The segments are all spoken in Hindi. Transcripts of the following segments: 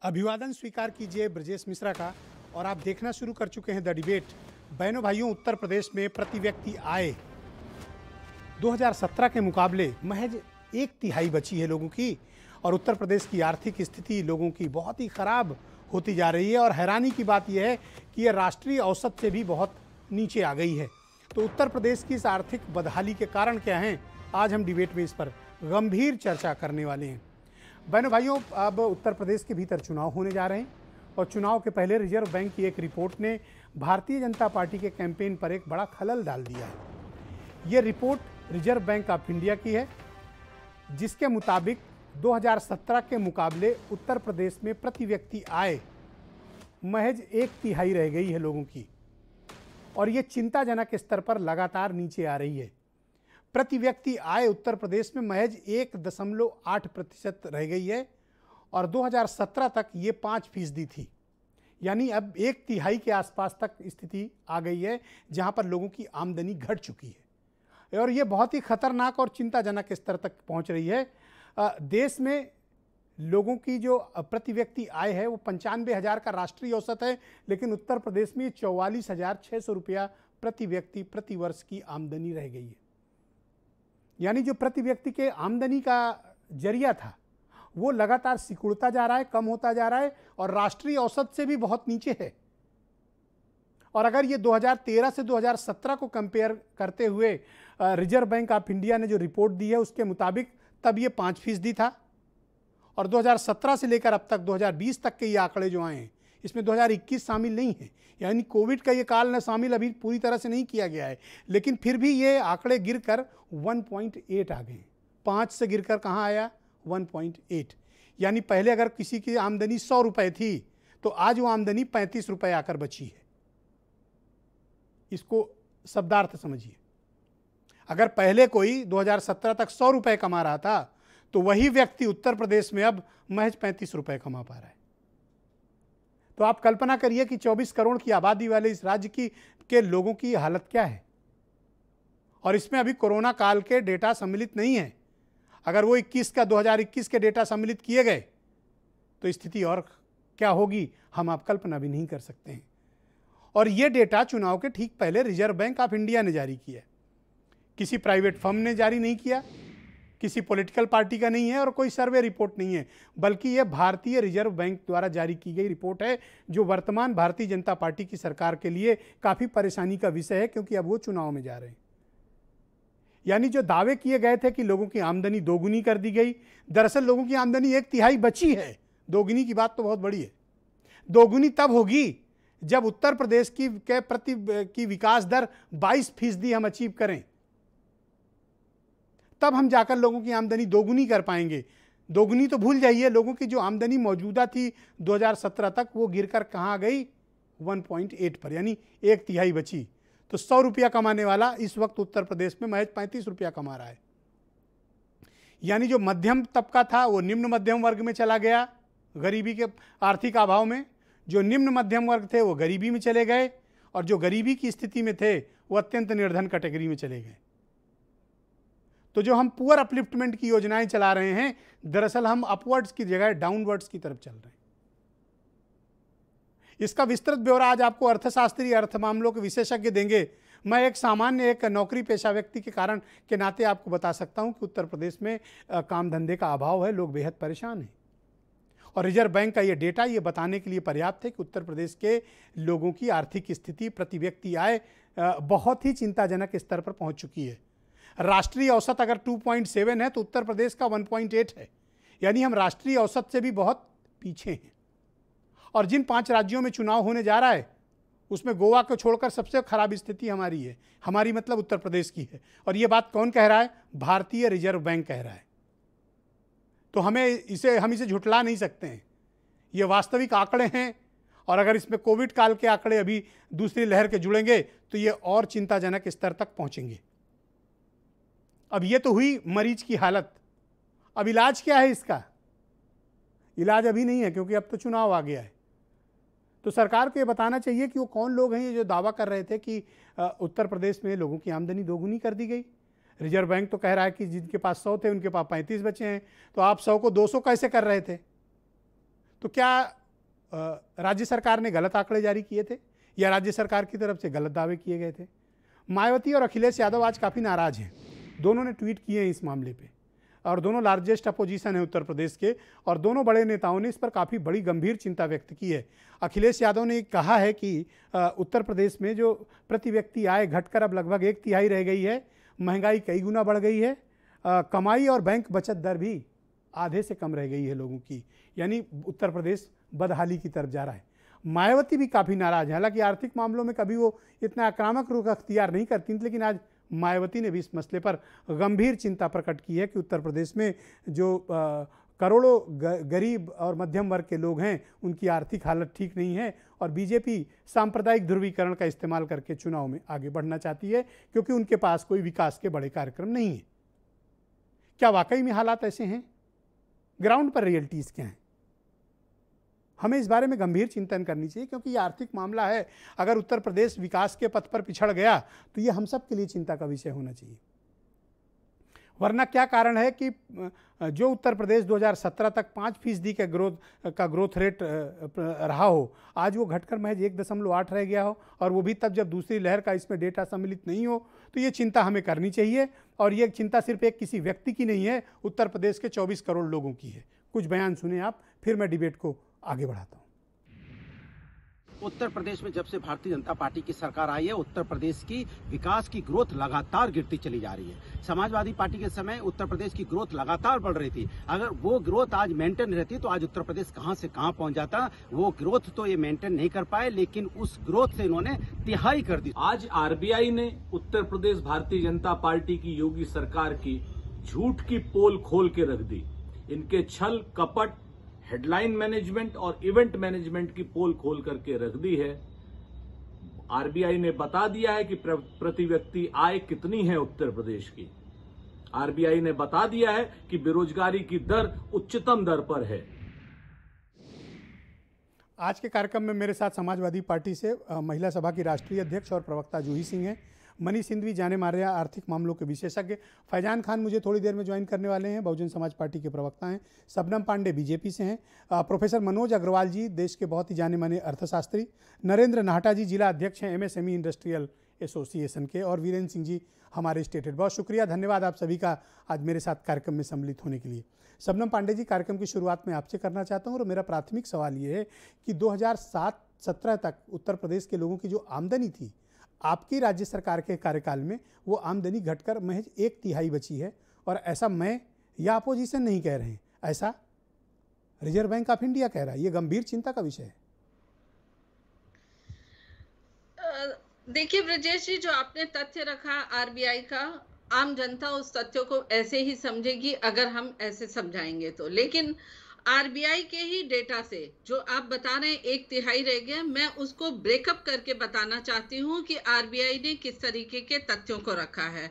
अभिवादन स्वीकार कीजिए ब्रजेश मिश्रा का। और आप देखना शुरू कर चुके हैं द डिबेट। बहनों भाइयों, उत्तर प्रदेश में प्रति व्यक्ति आय 2017 के मुकाबले महज 1/3 बची है लोगों की। और उत्तर प्रदेश की आर्थिक स्थिति लोगों की बहुत ही खराब होती जा रही है। और हैरानी की बात यह है कि यह राष्ट्रीय औसत से भी बहुत नीचे आ गई है। तो उत्तर प्रदेश की इस आर्थिक बदहाली के कारण क्या हैं, आज हम डिबेट में इस पर गंभीर चर्चा करने वाले हैं। बहनों भाइयों, अब उत्तर प्रदेश के भीतर चुनाव होने जा रहे हैं और चुनाव के पहले रिजर्व बैंक की एक रिपोर्ट ने भारतीय जनता पार्टी के कैंपेन पर एक बड़ा खलल डाल दिया है। ये report reserve bank of India की है, जिसके मुताबिक 2017 के मुकाबले उत्तर प्रदेश में प्रति व्यक्ति आय महज 1/3 रह गई है लोगों की। और ये चिंताजनक स्तर पर लगातार नीचे आ रही है। प्रति व्यक्ति आय उत्तर प्रदेश में महज 1.8% रह गई है और 2017 तक ये 5% थी। यानी अब 1/3 के आसपास तक स्थिति आ गई है, जहां पर लोगों की आमदनी घट चुकी है और ये बहुत ही खतरनाक और चिंताजनक स्तर तक पहुंच रही है। देश में लोगों की जो प्रति व्यक्ति आय है वो 95,000 का राष्ट्रीय औसत है, लेकिन उत्तर प्रदेश में 44,600 रुपया प्रति व्यक्ति प्रति वर्ष की आमदनी रह गई है। यानी जो प्रति व्यक्ति के आमदनी का जरिया था वो लगातार सिकुड़ता जा रहा है, कम होता जा रहा है और राष्ट्रीय औसत से भी बहुत नीचे है। और अगर ये 2013 से 2017 को कंपेयर करते हुए रिजर्व बैंक ऑफ इंडिया ने जो रिपोर्ट दी है उसके मुताबिक तब ये 5% था और 2017 से लेकर अब तक 2020 तक के ये आंकड़े जो आए हैं इसमें 2021 शामिल नहीं है। यानी कोविड का ये काल न शामिल अभी पूरी तरह से नहीं किया गया है, लेकिन फिर भी ये आंकड़े गिरकर 1.8 आ गए। 5 से गिरकर कहाँ आया? 1.8। यानी पहले अगर किसी की आमदनी 100 रुपये थी तो आज वो आमदनी 35 रुपये आकर बची है। इसको शब्दार्थ समझिए। अगर पहले कोई 2017 तक 100 रुपये कमा रहा था तो वही व्यक्ति उत्तर प्रदेश में अब महज 35 रुपये कमा पा रहा है। तो आप कल्पना करिए कि 24 करोड़ की आबादी वाले इस राज्य के लोगों की हालत क्या है। और इसमें अभी कोरोना काल के डेटा सम्मिलित नहीं है। अगर वो 2021 के डेटा सम्मिलित किए गए तो स्थिति और क्या होगी हम आप कल्पना भी नहीं कर सकते हैं। और ये डेटा चुनाव के ठीक पहले रिजर्व बैंक ऑफ इंडिया ने जारी किया, किसी प्राइवेट फर्म ने जारी नहीं किया, किसी पॉलिटिकल पार्टी का नहीं है और कोई सर्वे रिपोर्ट नहीं है, बल्कि यह भारतीय रिजर्व बैंक द्वारा जारी की गई रिपोर्ट है, जो वर्तमान भारतीय जनता पार्टी की सरकार के लिए काफ़ी परेशानी का विषय है, क्योंकि अब वो चुनाव में जा रहे हैं। यानी जो दावे किए गए थे कि लोगों की आमदनी दोगुनी कर दी गई, दरअसल लोगों की आमदनी 1/3 बची है। दोगुनी की बात तो बहुत बड़ी है। दोगुनी तब होगी जब उत्तर प्रदेश की विकास दर 22% हम अचीव करें, तब हम जाकर लोगों की आमदनी दोगुनी कर पाएंगे। दोगुनी तो भूल जाइए, लोगों की जो आमदनी मौजूदा थी 2017 तक वो गिरकर कहाँ आ गई? 1.8 पर, यानी 1/3 बची। तो 100 रुपया कमाने वाला इस वक्त उत्तर प्रदेश में महज 35 रुपया कमा रहा है। यानी जो मध्यम तबका था वो निम्न मध्यम वर्ग में चला गया गरीबी के आर्थिक अभाव में, जो निम्न मध्यम वर्ग थे वो गरीबी में चले गए और जो गरीबी की स्थिति में थे वो अत्यंत निर्धन कैटेगरी में चले गए। तो जो हम पुअर अपलिफ्टमेंट की योजनाएं चला रहे हैं, दरअसल हम अपवर्ड्स की जगह डाउनवर्ड्स की तरफ चल रहे हैं। इसका विस्तृत ब्यौरा आज आपको अर्थशास्त्री, अर्थ मामलों के विशेषज्ञ देंगे। मैं एक सामान्य एक नौकरी पेशा व्यक्ति के कारण के नाते आपको बता सकता हूं कि उत्तर प्रदेश में काम धंधे का अभाव है, लोग बेहद परेशान हैं। और रिजर्व बैंक का ये डेटा ये बताने के लिए पर्याप्त है कि उत्तर प्रदेश के लोगों की आर्थिक स्थिति, प्रति व्यक्ति आय बहुत ही चिंताजनक स्तर पर पहुंच चुकी है। राष्ट्रीय औसत अगर 2.7 है तो उत्तर प्रदेश का 1.8 है। यानी हम राष्ट्रीय औसत से भी बहुत पीछे हैं। और जिन 5 राज्यों में चुनाव होने जा रहा है उसमें गोवा को छोड़कर सबसे खराब स्थिति हमारी है। हमारी मतलब उत्तर प्रदेश की है। और ये बात कौन कह रहा है? भारतीय रिजर्व बैंक कह रहा है। तो हम इसे झुठला नहीं सकते हैं। ये वास्तविक आंकड़े हैं। और अगर इसमें कोविड काल के आंकड़े अभी दूसरी लहर के जुड़ेंगे तो ये और चिंताजनक स्तर तक पहुंचेंगे। अब ये तो हुई मरीज की हालत। अब इलाज क्या है इसका? इलाज अभी नहीं है, क्योंकि अब तो चुनाव आ गया है। तो सरकार को ये बताना चाहिए कि वो कौन लोग हैं ये जो दावा कर रहे थे कि उत्तर प्रदेश में लोगों की आमदनी दोगुनी कर दी गई। रिजर्व बैंक तो कह रहा है कि जिनके पास 100 थे उनके पास 35 बचे हैं। तो आप 100 को 200 कैसे कर रहे थे? तो क्या राज्य सरकार ने गलत आंकड़े जारी किए थे या राज्य सरकार की तरफ से गलत दावे किए गए थे? मायावती और अखिलेश यादव आज काफ़ी नाराज हैं। दोनों ने ट्वीट किए हैं इस मामले पे और दोनों लार्जेस्ट अपोजिशन है उत्तर प्रदेश के, और दोनों बड़े नेताओं ने इस पर काफ़ी बड़ी गंभीर चिंता व्यक्त की है। अखिलेश यादव ने कहा है कि उत्तर प्रदेश में जो प्रति व्यक्ति आय घटकर अब लगभग 1/3 रह गई है, महंगाई कई गुना बढ़ गई है, कमाई और बैंक बचत दर भी आधे से कम रह गई है लोगों की, यानी उत्तर प्रदेश बदहाली की तरफ जा रहा है। मायावती भी काफ़ी नाराज है। हालांकि आर्थिक मामलों में कभी वो इतना आक्रामक रुख अख्तियार नहीं करती, लेकिन आज मायावती ने भी इस मसले पर गंभीर चिंता प्रकट की है कि उत्तर प्रदेश में जो करोड़ों गरीब और मध्यम वर्ग के लोग हैं उनकी आर्थिक हालत ठीक नहीं है और बीजेपी सांप्रदायिक ध्रुवीकरण का इस्तेमाल करके चुनाव में आगे बढ़ना चाहती है क्योंकि उनके पास कोई विकास के बड़े कार्यक्रम नहीं है। क्या वाकई में हालात ऐसे हैं? ग्राउंड पर रियलिटीज़ क्या हैं? हमें इस बारे में गंभीर चिंतन करनी चाहिए क्योंकि ये आर्थिक मामला है। अगर उत्तर प्रदेश विकास के पथ पर पिछड़ गया तो ये हम सब के लिए चिंता का विषय होना चाहिए। वरना क्या कारण है कि जो उत्तर प्रदेश 2017 तक 5% के ग्रोथ रेट रहा हो, आज वो घटकर महज 1.8 रह गया हो, और वो भी तब जब दूसरी लहर का इसमें डेटा सम्मिलित नहीं हो। तो ये चिंता हमें करनी चाहिए और ये चिंता सिर्फ एक किसी व्यक्ति की नहीं है, उत्तर प्रदेश के 24 करोड़ लोगों की है। कुछ बयान सुने आप, फिर मैं डिबेट को आगे बढ़ाता हूँ। उत्तर प्रदेश में जब से भारतीय जनता पार्टी की सरकार आई है, उत्तर प्रदेश की विकास की ग्रोथ लगातार गिरती चली जा रही है। समाजवादी पार्टी के समय उत्तर प्रदेश की ग्रोथ लगातार बढ़ रही थी। अगर वो ग्रोथ आज मेंटेन रहती तो आज उत्तर प्रदेश कहां से कहां पहुंच जाता। वो ग्रोथ तो ये मेंटेन नहीं कर पाए, लेकिन उस ग्रोथ से इन्होंने तिहाई कर दी। आज आरबीआई ने उत्तर प्रदेश भारतीय जनता पार्टी की योगी सरकार की झूठ की पोल खोल के रख दी। इनके छल कपट, हेडलाइन मैनेजमेंट और इवेंट मैनेजमेंट की पोल खोल करके रख दी है। आरबीआई ने बता दिया है कि प्रति व्यक्ति आय कितनी है उत्तर प्रदेश की। आरबीआई ने बता दिया है कि बेरोजगारी की दर उच्चतम दर पर है। आज के कार्यक्रम में मेरे साथ समाजवादी पार्टी से महिला सभा की राष्ट्रीय अध्यक्ष और प्रवक्ता जूही सिंह हैं, मनीष सिंघवी जाने मारे आर्थिक मामलों के विशेषज्ञ, फैजान खान मुझे थोड़ी देर में ज्वाइन करने वाले हैं, बहुजन समाज पार्टी के प्रवक्ता हैं, शबनम पांडे बीजेपी से हैं, प्रोफेसर मनोज अग्रवाल जी देश के बहुत ही जाने माने अर्थशास्त्री, नरेंद्र नाहटा जी जिला अध्यक्ष हैं एमएसएमई इंडस्ट्रियल एसोसिएशन के, और वीरेंद्र सिंह जी हमारे स्टेट हेड। बहुत शुक्रिया, धन्यवाद आप सभी का आज मेरे साथ कार्यक्रम में सम्मिलित होने के लिए। शबनम पांडे जी, कार्यक्रम की शुरुआत में आपसे करना चाहता हूँ और मेरा प्राथमिक सवाल ये है कि 2007-17 तक उत्तर प्रदेश के लोगों की जो आमदनी थी, आपकी राज्य सरकार के कार्यकाल में वो आमदनी घटकर महज 1/3 बची है, और ऐसा मैं या अपोजिशन नहीं कह रहे हैं, ऐसा रिजर्व बैंक ऑफ इंडिया कह रहा है। ये गंभीर चिंता का विषय है। देखिए ब्रजेश जी, जो आपने तथ्य रखा आरबीआई का, आम जनता उस तथ्यों को ऐसे ही समझेगी अगर हम ऐसे समझाएंगे तो, लेकिन आरबीआई के ही डेटा से जो आप बता रहे हैं 1/3 रह गया, मैं उसको ब्रेकअप करके बताना चाहती हूँ कि आरबीआई ने किस तरीके के तथ्यों को रखा है।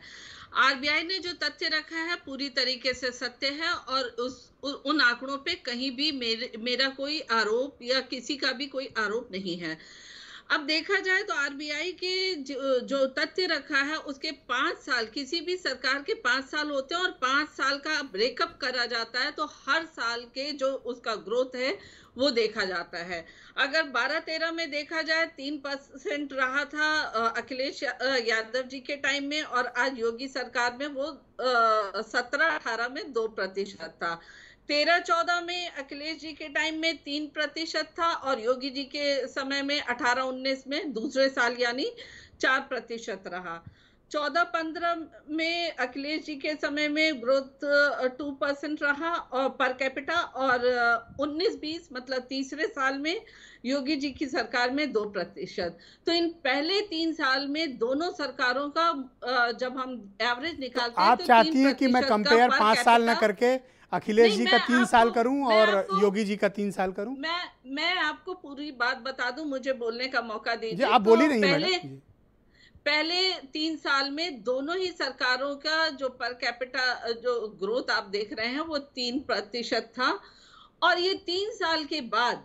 आरबीआई ने जो तथ्य रखा है पूरी तरीके से सत्य है और उन आंकड़ों पे कहीं भी मेरा कोई आरोप या किसी का भी कोई आरोप नहीं है। अब देखा जाए तो आरबीआई के जो तथ्य रखा है उसके 5 साल, किसी भी सरकार के 5 साल होते हैं और 5 साल का ब्रेकअप करा जाता है, तो हर साल के जो उसका ग्रोथ है वो देखा जाता है। अगर 12-13 में देखा जाए 3% रहा था अखिलेश यादव जी के टाइम में, और आज योगी सरकार में वो 17-18 में 2% था। 13-14 में अखिलेश जी के टाइम में 3% था और योगी जी के समय में 18-19 में दूसरे साल यानी 4% रहा। 14-15 में अखिलेश जी के समय में ग्रोथ 2% रहा और पर कैपिटा, और 19-20 मतलब तीसरे साल में योगी जी की सरकार में 2%। तो इन पहले 3 साल में दोनों सरकारों का जब हम एवरेज निकालते हैं आप तो चाहती हैं कि मैं कंपेयर 5 साल न करके अखिलेश जी का 3 साल करूं और योगी जी का 3 साल करूं? मैं आपको पूरी बात बता दूं, मुझे बोलने का मौका दीजिए। आप बोली नहीं मैडम। पहले 3 साल में दोनों ही सरकारों का जो पर कैपिटा जो ग्रोथ आप देख रहे हैं वो 3% था, और ये 3 साल के बाद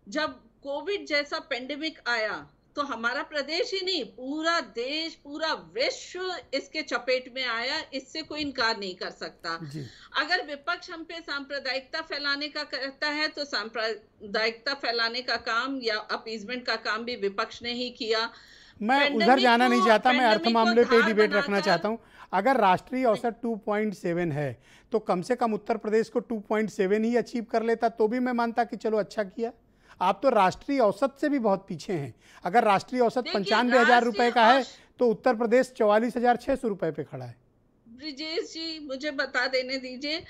जब कोविड जैसा पेंडेमिक आया तो हमारा प्रदेश ही नहीं, पूरा देश, पूरा विश्व इसके चपेट में आया, इससे कोई इनकार नहीं कर सकता। अगर विपक्ष हम पे सांप्रदायिकता फैलाने का करता है तो सांप्रदायिकता फैलाने का काम या अपीजमेंट का काम भी विपक्ष ने ही किया। मैं उधर जाना नहीं चाहता, मैं अर्थ मामले पे डिबेट रखना चाहता हूं। अगर राष्ट्रीय औसत 2.7 है तो कम से कम उत्तर प्रदेश को 2.7 ही अचीव कर लेता तो भी मैं मानता कि चलो अच्छा किया। आप तो राष्ट्रीय औसत से भी बहुत पीछे हैं। अगर राष्ट्रीय औसत 95,000 रुपए का है तो उत्तर प्रदेश 44,600 रुपए पे खड़ा है। ब्रिजेश जी, मुझे बता देने दीजिए,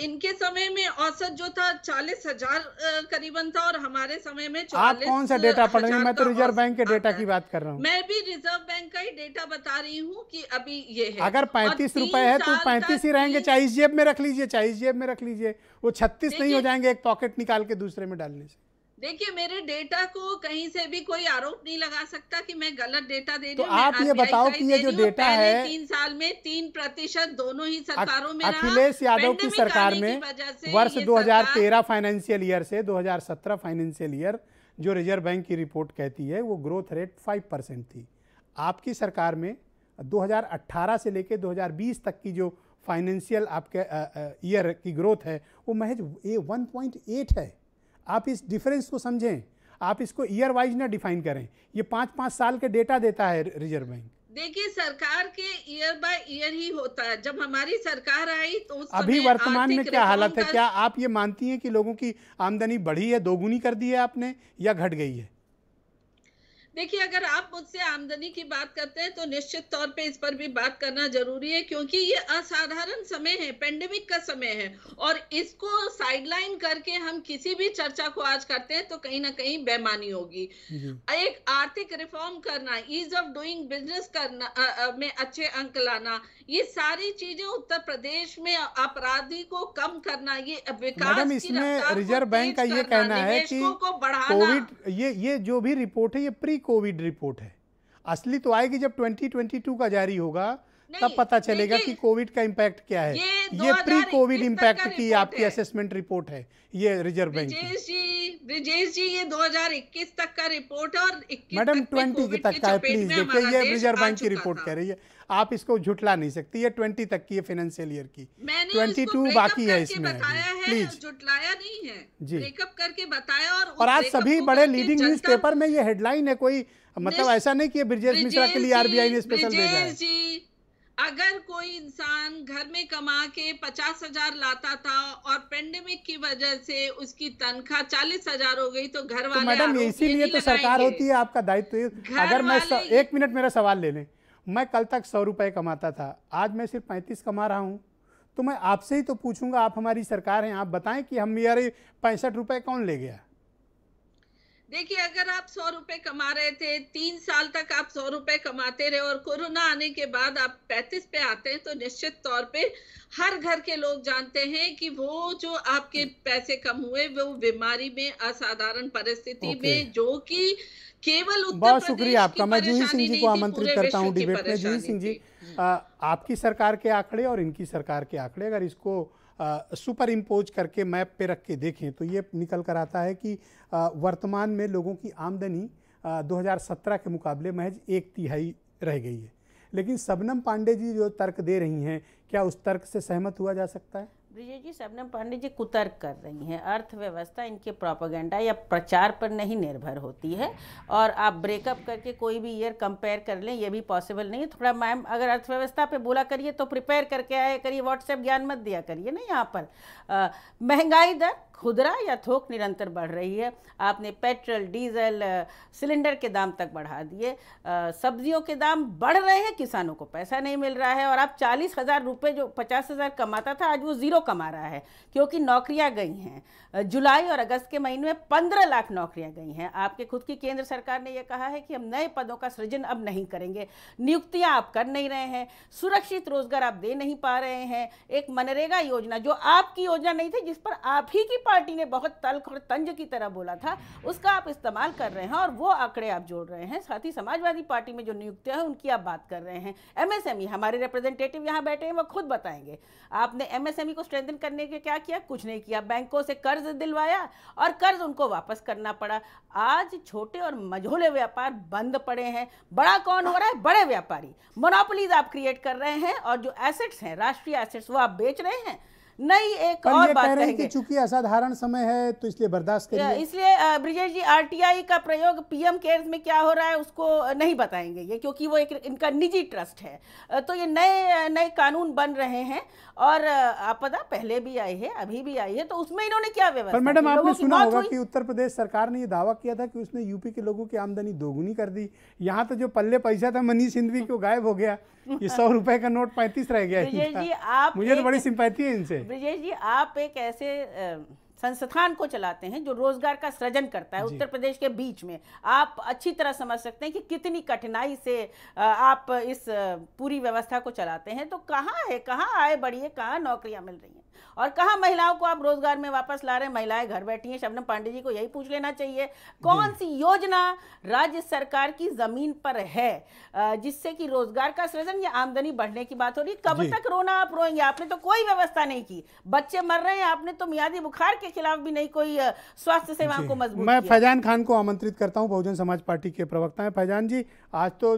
इनके समय में औसत जो था 40,000 करीबन था और हमारे समय में 44,000। आप कौन सा डेटा पढ़ रहे हैं? मैं तो रिजर्व बैंक के डेटा की बात कर रहा हूँ। मैं भी रिजर्व बैंक का ही डेटा बता रही हूँ कि अभी ये है। अगर 35 रुपए है तो 35 ही रहेंगे। 40 जेब में रख लीजिए, 40 जेब में रख लीजिए, वो 36 नहीं हो जाएंगे एक पॉकेट निकाल के दूसरे में डालने से। देखिए, मेरे डेटा को कहीं से भी कोई आरोप नहीं लगा सकता कि मैं गलत डेटा दे रही तो हूं। आप ये बताओ कि ये जो डेटा है 3 साल में 3% दोनों ही सरकारों में रहा। अखिलेश यादव की सरकार में वर्ष 2013 फाइनेंशियल ईयर से 2017 फाइनेंशियल ईयर जो रिजर्व बैंक की रिपोर्ट कहती है वो ग्रोथ रेट 5% थी। आपकी सरकार में 2018 से लेकर 2020 तक की जो फाइनेंशियल आपके ईयर की ग्रोथ है वो महज 1.8 है। आप इस डिफरेंस को समझें, आप इसको ईयर वाइज ना डिफाइन करें। ये 5-5 साल के डेटा देता है रिजर्व बैंक। देखिए, सरकार के ईयर बाय ईयर ही होता है। जब हमारी सरकार आई तो उस अभी वर्तमान में क्या हालत है? क्या आप ये मानती हैं कि लोगों की आमदनी बढ़ी है, दोगुनी कर दी है आपने, या घट गई है? देखिए, अगर आप मुझसे आमदनी की बात करते हैं तो निश्चित तौर पे इस पर भी बात करना जरूरी है, क्योंकि ये असाधारण समय है, पेंडेमिक का समय है, और इसको साइडलाइन करके हम किसी भी चर्चा को आज करते हैं तो कहीं ना कहीं बेईमानी होगी। एक आर्थिक रिफॉर्म करना, ईज ऑफ डूइंग बिजनेस करना, में अच्छे अंक लाना, ये सारी चीजें उत्तर प्रदेश में अपराधी को कम करना, ये विकास मैडम, इसमें रिजर्व बैंक का ये कहना है कि कोविड, ये जो भी रिपोर्ट है ये प्री कोविड रिपोर्ट है। असली तो आएगी जब 2022 का जारी होगा, तब पता चलेगा कि कोविड का इम्पैक्ट क्या है। ये प्री कोविड इम्पैक्ट की आपकी असेसमेंट रिपोर्ट है ये रिजर्व बैंक की। ब्रिजेश जी, ये 2021 तक का रिपोर्ट है और 21 मैडम 20 तक का है। प्लीज देखिए, ये रिजर्व बैंक की रिपोर्ट कह रही है, आप इसको झुठला नहीं सकती। ये 20 तक की है फाइनेंशियल ईयर की, 22 बाकी है इसमें। प्लीज, झुठलाया नहीं है जी, ब्रेकअप करके बताया। और आज सभी बड़े लीडिंग न्यूज़पेपर में ये हेडलाइन है। कोई मतलब ऐसा नहीं कि ब्रिजेश मिश्रा के लिए आरबीआई ने स्पेशल भेजा है। अगर कोई इंसान घर में कमा के 50,000 लाता था और पेंडेमिक की वजह से उसकी तनख्वाह 40,000 हो गई तो घर वाले, तो मैडम इसीलिए तो सरकार होती है, आपका दायित्व। अगर मैं 1 मिनट मेरा सवाल ले लें, मैं कल तक 100 रुपए कमाता था, आज मैं सिर्फ 35 कमा रहा हूं, तो मैं आपसे ही तो पूछूंगा, आप हमारी सरकार हैं, आप बताएं कि हम यार 65 रुपए कौन ले गया? देखिए, अगर आप 100 रुपए कमा रहे थे, 3 साल तक आप 100 रुपए कमाते रहे और कोरोना आने के बाद आप 35 पे आते हैं, तो निश्चित तौर पे हर घर के लोग जानते हैं कि वो जो आपके पैसे कम हुए वो बीमारी में, असाधारण परिस्थिति में, जो कि केवल उत्तर बहुत शुक्रिया आपका। मैं जूही सिंह जी को आमंत्रित करता हूँ डिबेट में। जूही सिंह जी, आपकी सरकार के आंकड़े और इनकी सरकार के आंकड़े अगर इसको सुपर इम्पोज करके मैप पे रख के देखें तो ये निकल कर आता है कि वर्तमान में लोगों की आमदनी 2017 के मुकाबले महज 1/3 रह गई है। लेकिन शबनम पांडे जी जो तर्क दे रही हैं, क्या उस तर्क से सहमत हुआ जा सकता है? ब्रिजेश जी, शबनम पांडे जी कुतर्क कर रही हैं। अर्थव्यवस्था इनके प्रोपेगेंडा या प्रचार पर नहीं निर्भर होती है, और आप ब्रेकअप करके कोई भी ईयर कंपेयर कर लें ये भी पॉसिबल नहीं है। थोड़ा मैम अगर अर्थव्यवस्था पे बोला करिए तो प्रिपेयर करके आया करिए, व्हाट्सएप ज्ञान मत दिया करिए ना। यहाँ पर महंगाई दर खुदरा या थोक निरंतर बढ़ रही है। आपने पेट्रोल, डीजल, सिलेंडर के दाम तक बढ़ा दिए, सब्जियों के दाम बढ़ रहे हैं, किसानों को पैसा नहीं मिल रहा है, और आप 40,000 रुपये जो 50,000 कमाता था आज वो 0 कमा रहा है, क्योंकि नौकरियां गई हैं। जुलाई और अगस्त के महीने में 15 लाख नौकरियां गई हैं। आपके खुद की केंद्र सरकार ने यह कहा है कि हम नए पदों का सृजन अब नहीं करेंगे, नियुक्तियां आप कर नहीं रहे हैं, सुरक्षित रोजगार आप दे नहीं पा रहे हैं। एक मनरेगा योजना जो आपकी योजना नहीं थी, जिस पर आप ही की पार्टी ने बहुत तल्ख और तंज की तरह बोला था, उसका आप इस्तेमाल कर रहे हैं और वो आंकड़े आप जोड़ रहे हैं। साथ ही समाजवादी पार्टी में जो नियुक्तियां हैं उनकी आप बात कर रहे हैं। एमएसएमई, हमारे रिप्रेजेंटेटिव यहाँ बैठे हैं, वो खुद बताएंगे। आपने एमएसएमई को स्ट्रेंथन करने के क्या किया? कुछ नहीं किया। बैंकों से कर्ज दिलवाया और कर्ज उनको वापस करना पड़ा। आज छोटे और मझोले व्यापार बंद पड़े हैं। बड़ा कौन हो रहा है? बड़े व्यापारी। मोनोपोलीज आप क्रिएट कर रहे हैं और जो एसेट्स हैं, राष्ट्रीय एसेट्स, वो आप बेच रहे हैं। नहीं, एक पर और ये बात कह रहे हैं कहेंगे, कि चूंकि असाधारण समय है तो इसलिए बर्दाश्त करिए। इसलिए ब्रिजेश जी, आरटीआई का प्रयोग पीएम केयर्स में क्या हो रहा है उसको नहीं बताएंगे ये, क्योंकि वो एक इनका निजी ट्रस्ट है। तो ये नए नए कानून बन रहे हैं और आपदा पहले भी आई है, अभी भी आई है, तो उसमें इन्होंने क्या व्यवस्था? पर मैडम, आपने सुना होगा हुई? कि उत्तर प्रदेश सरकार ने ये दावा किया था कि उसने यूपी के लोगों की आमदनी दोगुनी कर दी। यहाँ तो जो पल्ले पैसा था मनीष सिंघवी को गायब हो गया। ये 100 रुपए का नोट 35 रह गया। ब्रिजेश जी, आप मुझे तो बड़ी सिंपैथी है इनसे। ब्रिजेश जी, आप एक ऐसे संस्थान को चलाते हैं जो रोजगार का सृजन करता है उत्तर प्रदेश के बीच में। आप अच्छी तरह समझ सकते हैं कि कितनी कठिनाई से आप इस पूरी व्यवस्था को चलाते हैं। तो कहाँ है, कहाँ आय बढ़ी है, कहाँ नौकरियां मिल रही हैं और कहाँ महिलाओं को आप रोजगार में वापस ला रहे हैं? महिलाएं घर बैठी हैं। शबनम पांडे जी को यही पूछ लेना चाहिए, कौन सी योजना राज्य सरकार की जमीन पर है जिससे कि रोजगार का सृजन या आमदनी बढ़ने की बात हो रही है? कब तक रोना आप रोएंगे? आपने तो कोई व्यवस्था नहीं की, बच्चे मर रहे हैं। आपने तो मियादी बुखार के खिलाफ भी नहीं कोई स्वास्थ्य सेवाओं को मजबूत मैं किया। फैजान खान को आमंत्रित करता हूं, बहुजन समाज पार्टी के प्रवक्ता हैं। फैजान जी, आज तो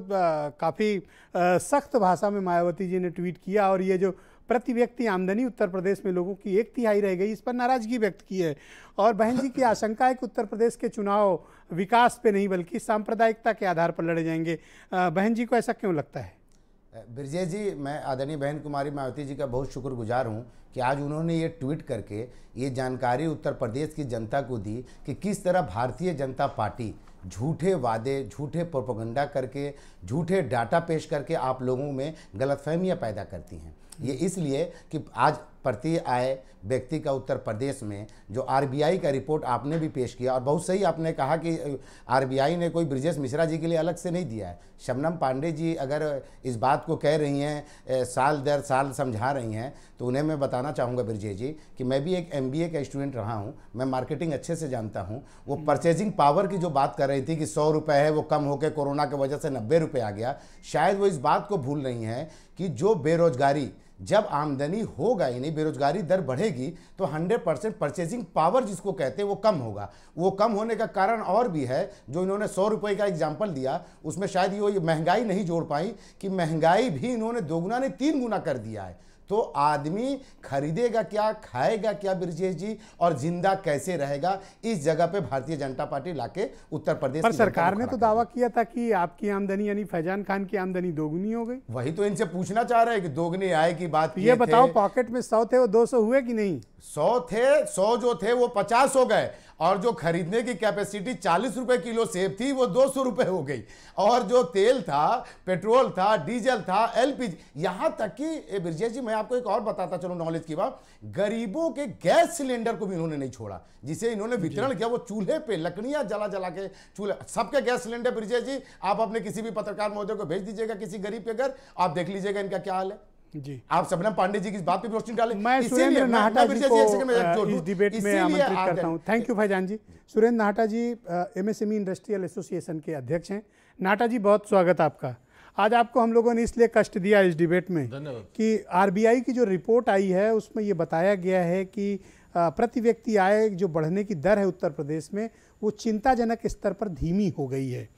काफी सख्त भाषा में मायावती जी ने ट्वीट किया और ये जो प्रति व्यक्ति आमदनी उत्तर प्रदेश में लोगों की 1/3 रह गई, इस पर नाराजगी व्यक्त की है। और बहन जी की आशंका है कि उत्तर प्रदेश के चुनाव विकास पे नहीं बल्कि सांप्रदायिकता के आधार पर लड़े जाएंगे। बहन जी को ऐसा क्यों लगता है? ब्रिजेश जी, मैं आदरणीय बहन कुमारी मायावती जी का बहुत शुक्रगुजार हूं कि आज उन्होंने ये ट्वीट करके ये जानकारी उत्तर प्रदेश की जनता को दी कि किस तरह भारतीय जनता पार्टी झूठे वादे, झूठे प्रोपेगेंडा करके, झूठे डाटा पेश करके आप लोगों में गलतफहमियां पैदा करती हैं। ये इसलिए कि आज प्रति आय व्यक्ति का उत्तर प्रदेश में जो आरबीआई का रिपोर्ट आपने भी पेश किया और बहुत सही आपने कहा कि आरबीआई ने कोई ब्रिजेश मिश्रा जी के लिए अलग से नहीं दिया है। शबनम पांडे जी अगर इस बात को कह रही हैं, साल दर साल समझा रही हैं, तो उन्हें मैं बताना चाहूँगा ब्रिजेश जी कि मैं भी एक MBA का स्टूडेंट रहा हूँ, मैं मार्केटिंग अच्छे से जानता हूँ। वो परचेजिंग पावर की जो बात कर रही थी कि 100 रुपये है, वो कम होकर कोरोना की वजह से 90 रुपये आ गया। शायद वो इस बात को भूल रही हैं कि जो बेरोजगारी, जब आमदनी होगा ही नहीं, बेरोजगारी दर बढ़ेगी तो 100% परचेजिंग पावर जिसको कहते हैं वो कम होगा। वो कम होने का कारण और भी है, जो इन्होंने 100 रुपये का एग्जाम्पल दिया उसमें शायद ये महंगाई नहीं जोड़ पाई कि महंगाई भी इन्होंने 2 गुना नहीं 3 गुना कर दिया है। तो आदमी खरीदेगा क्या, खाएगा क्या ब्रिजेश जी, और जिंदा कैसे रहेगा? इस जगह पे भारतीय जनता पार्टी लाके उत्तर प्रदेश पर सरकार ने तो दावा किया था कि आपकी आमदनी यानी फैजान खान की आमदनी दोगुनी हो गई। वही तो इनसे पूछना चाह रहे हैं कि दोगुनी आय की बात ये बताओ, पॉकेट में 100 थे वो 200 हुए कि नहीं? 100 थे, 100 जो थे वो 50 हो गए और जो खरीदने की कैपेसिटी 40 रुपए किलो सेब थी वो 200 रुपए हो गई। और जो तेल था, पेट्रोल था, डीजल था, LPG, यहां तक कि ब्रिजेश जी मैं आपको एक और बताता चलो नॉलेज की बात, गरीबों के गैस सिलेंडर को भी इन्होंने नहीं छोड़ा, जिसे इन्होंने वितरण किया। वो चूल्हे पे लकड़ियां जला जला के चूल्हे, सबके गैस सिलेंडर ब्रिजेश जी आप अपने किसी भी पत्रकार महोदय को भेज दीजिएगा किसी गरीब के घर, आप देख लीजिएगा इनका क्या हाल है जी। आप शबनम पांडे जी की इस बात पे रोशनी डालें। मैं सुरेंद्र नाहटा जी को इस डिबेट में आमंत्रित करता हूं। Thank you Faizan ji. Surendra Nahata ji MSME industrial association के अध्यक्ष हैं। नाहटा जी, बहुत स्वागत आपका। आज आपको हम लोगों ने इसलिए कष्ट दिया इस डिबेट में कि आरबीआई की जो रिपोर्ट आई है उसमें ये बताया गया है कि प्रति व्यक्ति आय जो बढ़ने की दर है उत्तर प्रदेश में वो चिंताजनक स्तर पर धीमी हो गई है।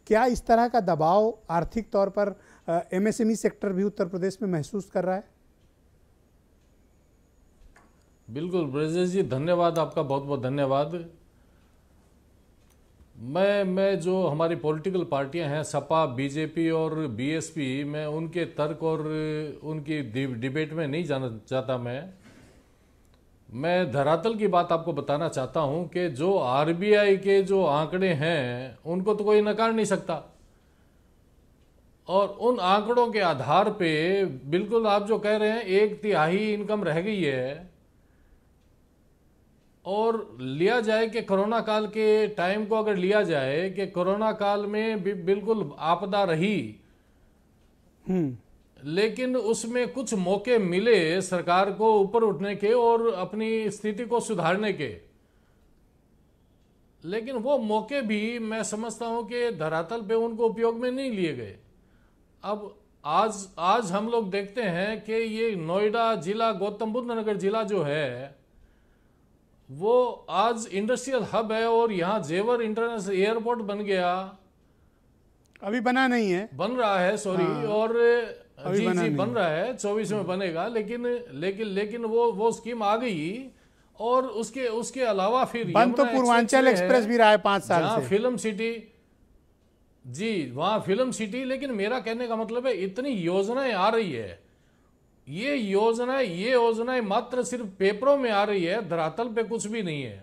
क्या इस तरह का दबाव आर्थिक तौर पर MSME सेक्टर भी उत्तर प्रदेश में महसूस कर रहा है? बिल्कुल ब्रजेश जी, धन्यवाद आपका, बहुत बहुत धन्यवाद। मैं जो हमारी पॉलिटिकल पार्टियां हैं सपा, बीजेपी और BSP, मैं उनके तर्क और उनकी डिबेट में नहीं जाना चाहता। मैं धरातल की बात आपको बताना चाहता हूं कि जो आरबीआई के जो आंकड़े हैं उनको तो कोई नकार नहीं सकता, और उन आंकड़ों के आधार पे बिल्कुल आप जो कह रहे हैं 1/3 इनकम रह गई है, और लिया जाए कि कोरोना काल के टाइम को अगर लिया जाए कि कोरोना काल में बिल्कुल आपदा रही, लेकिन उसमें कुछ मौके मिले सरकार को ऊपर उठने के और अपनी स्थिति को सुधारने के। लेकिन वो मौके भी मैं समझता हूं कि धरातल पे उनको उपयोग में नहीं लिए गए। अब आज हम लोग देखते हैं कि ये नोएडा जिला, गौतम बुद्ध नगर जिला जो है वो आज इंडस्ट्रियल हब है और यहाँ जेवर इंटरनेशनल एयरपोर्ट बन गया, अभी बना नहीं है, बन रहा है, सॉरी, और अभी जी बन रहा है, 24 में बनेगा, लेकिन वो स्कीम आ गई। और उसके अलावा फिर बन तो पूर्वांचल एक्सप्रेस भी रहा है 5 साल से, फिल्म सिटी, जी वहां फिल्म सिटी। लेकिन मेरा कहने का मतलब है इतनी योजनाएं आ रही है, ये योजनाएं मात्र सिर्फ पेपरों में आ रही है, धरातल पे कुछ भी नहीं है।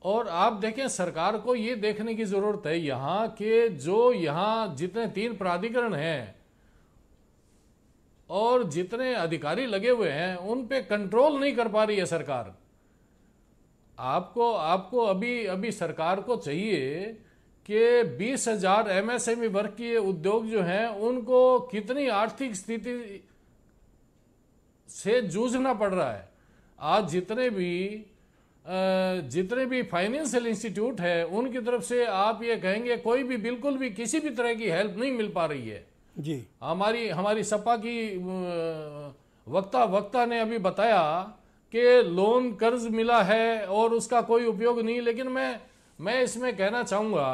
और आप देखें, सरकार को ये देखने की जरूरत है यहाँ के जो यहाँ जितने 3 प्राधिकरण हैं और जितने अधिकारी लगे हुए हैं उन पे कंट्रोल नहीं कर पा रही है सरकार। आपको अभी सरकार को चाहिए कि 20,000 MSME वर्ग के उद्योग जो हैं उनको कितनी आर्थिक स्थिति से जूझना पड़ रहा है। आज जितने भी फाइनेंशियल इंस्टीट्यूट है उनकी तरफ से आप ये कहेंगे कोई भी बिल्कुल भी किसी भी तरह की हेल्प नहीं मिल पा रही है जी। हमारी सपा की वक्ता ने अभी बताया कि लोन कर्ज मिला है और उसका कोई उपयोग नहीं। लेकिन मैं इसमें कहना चाहूंगा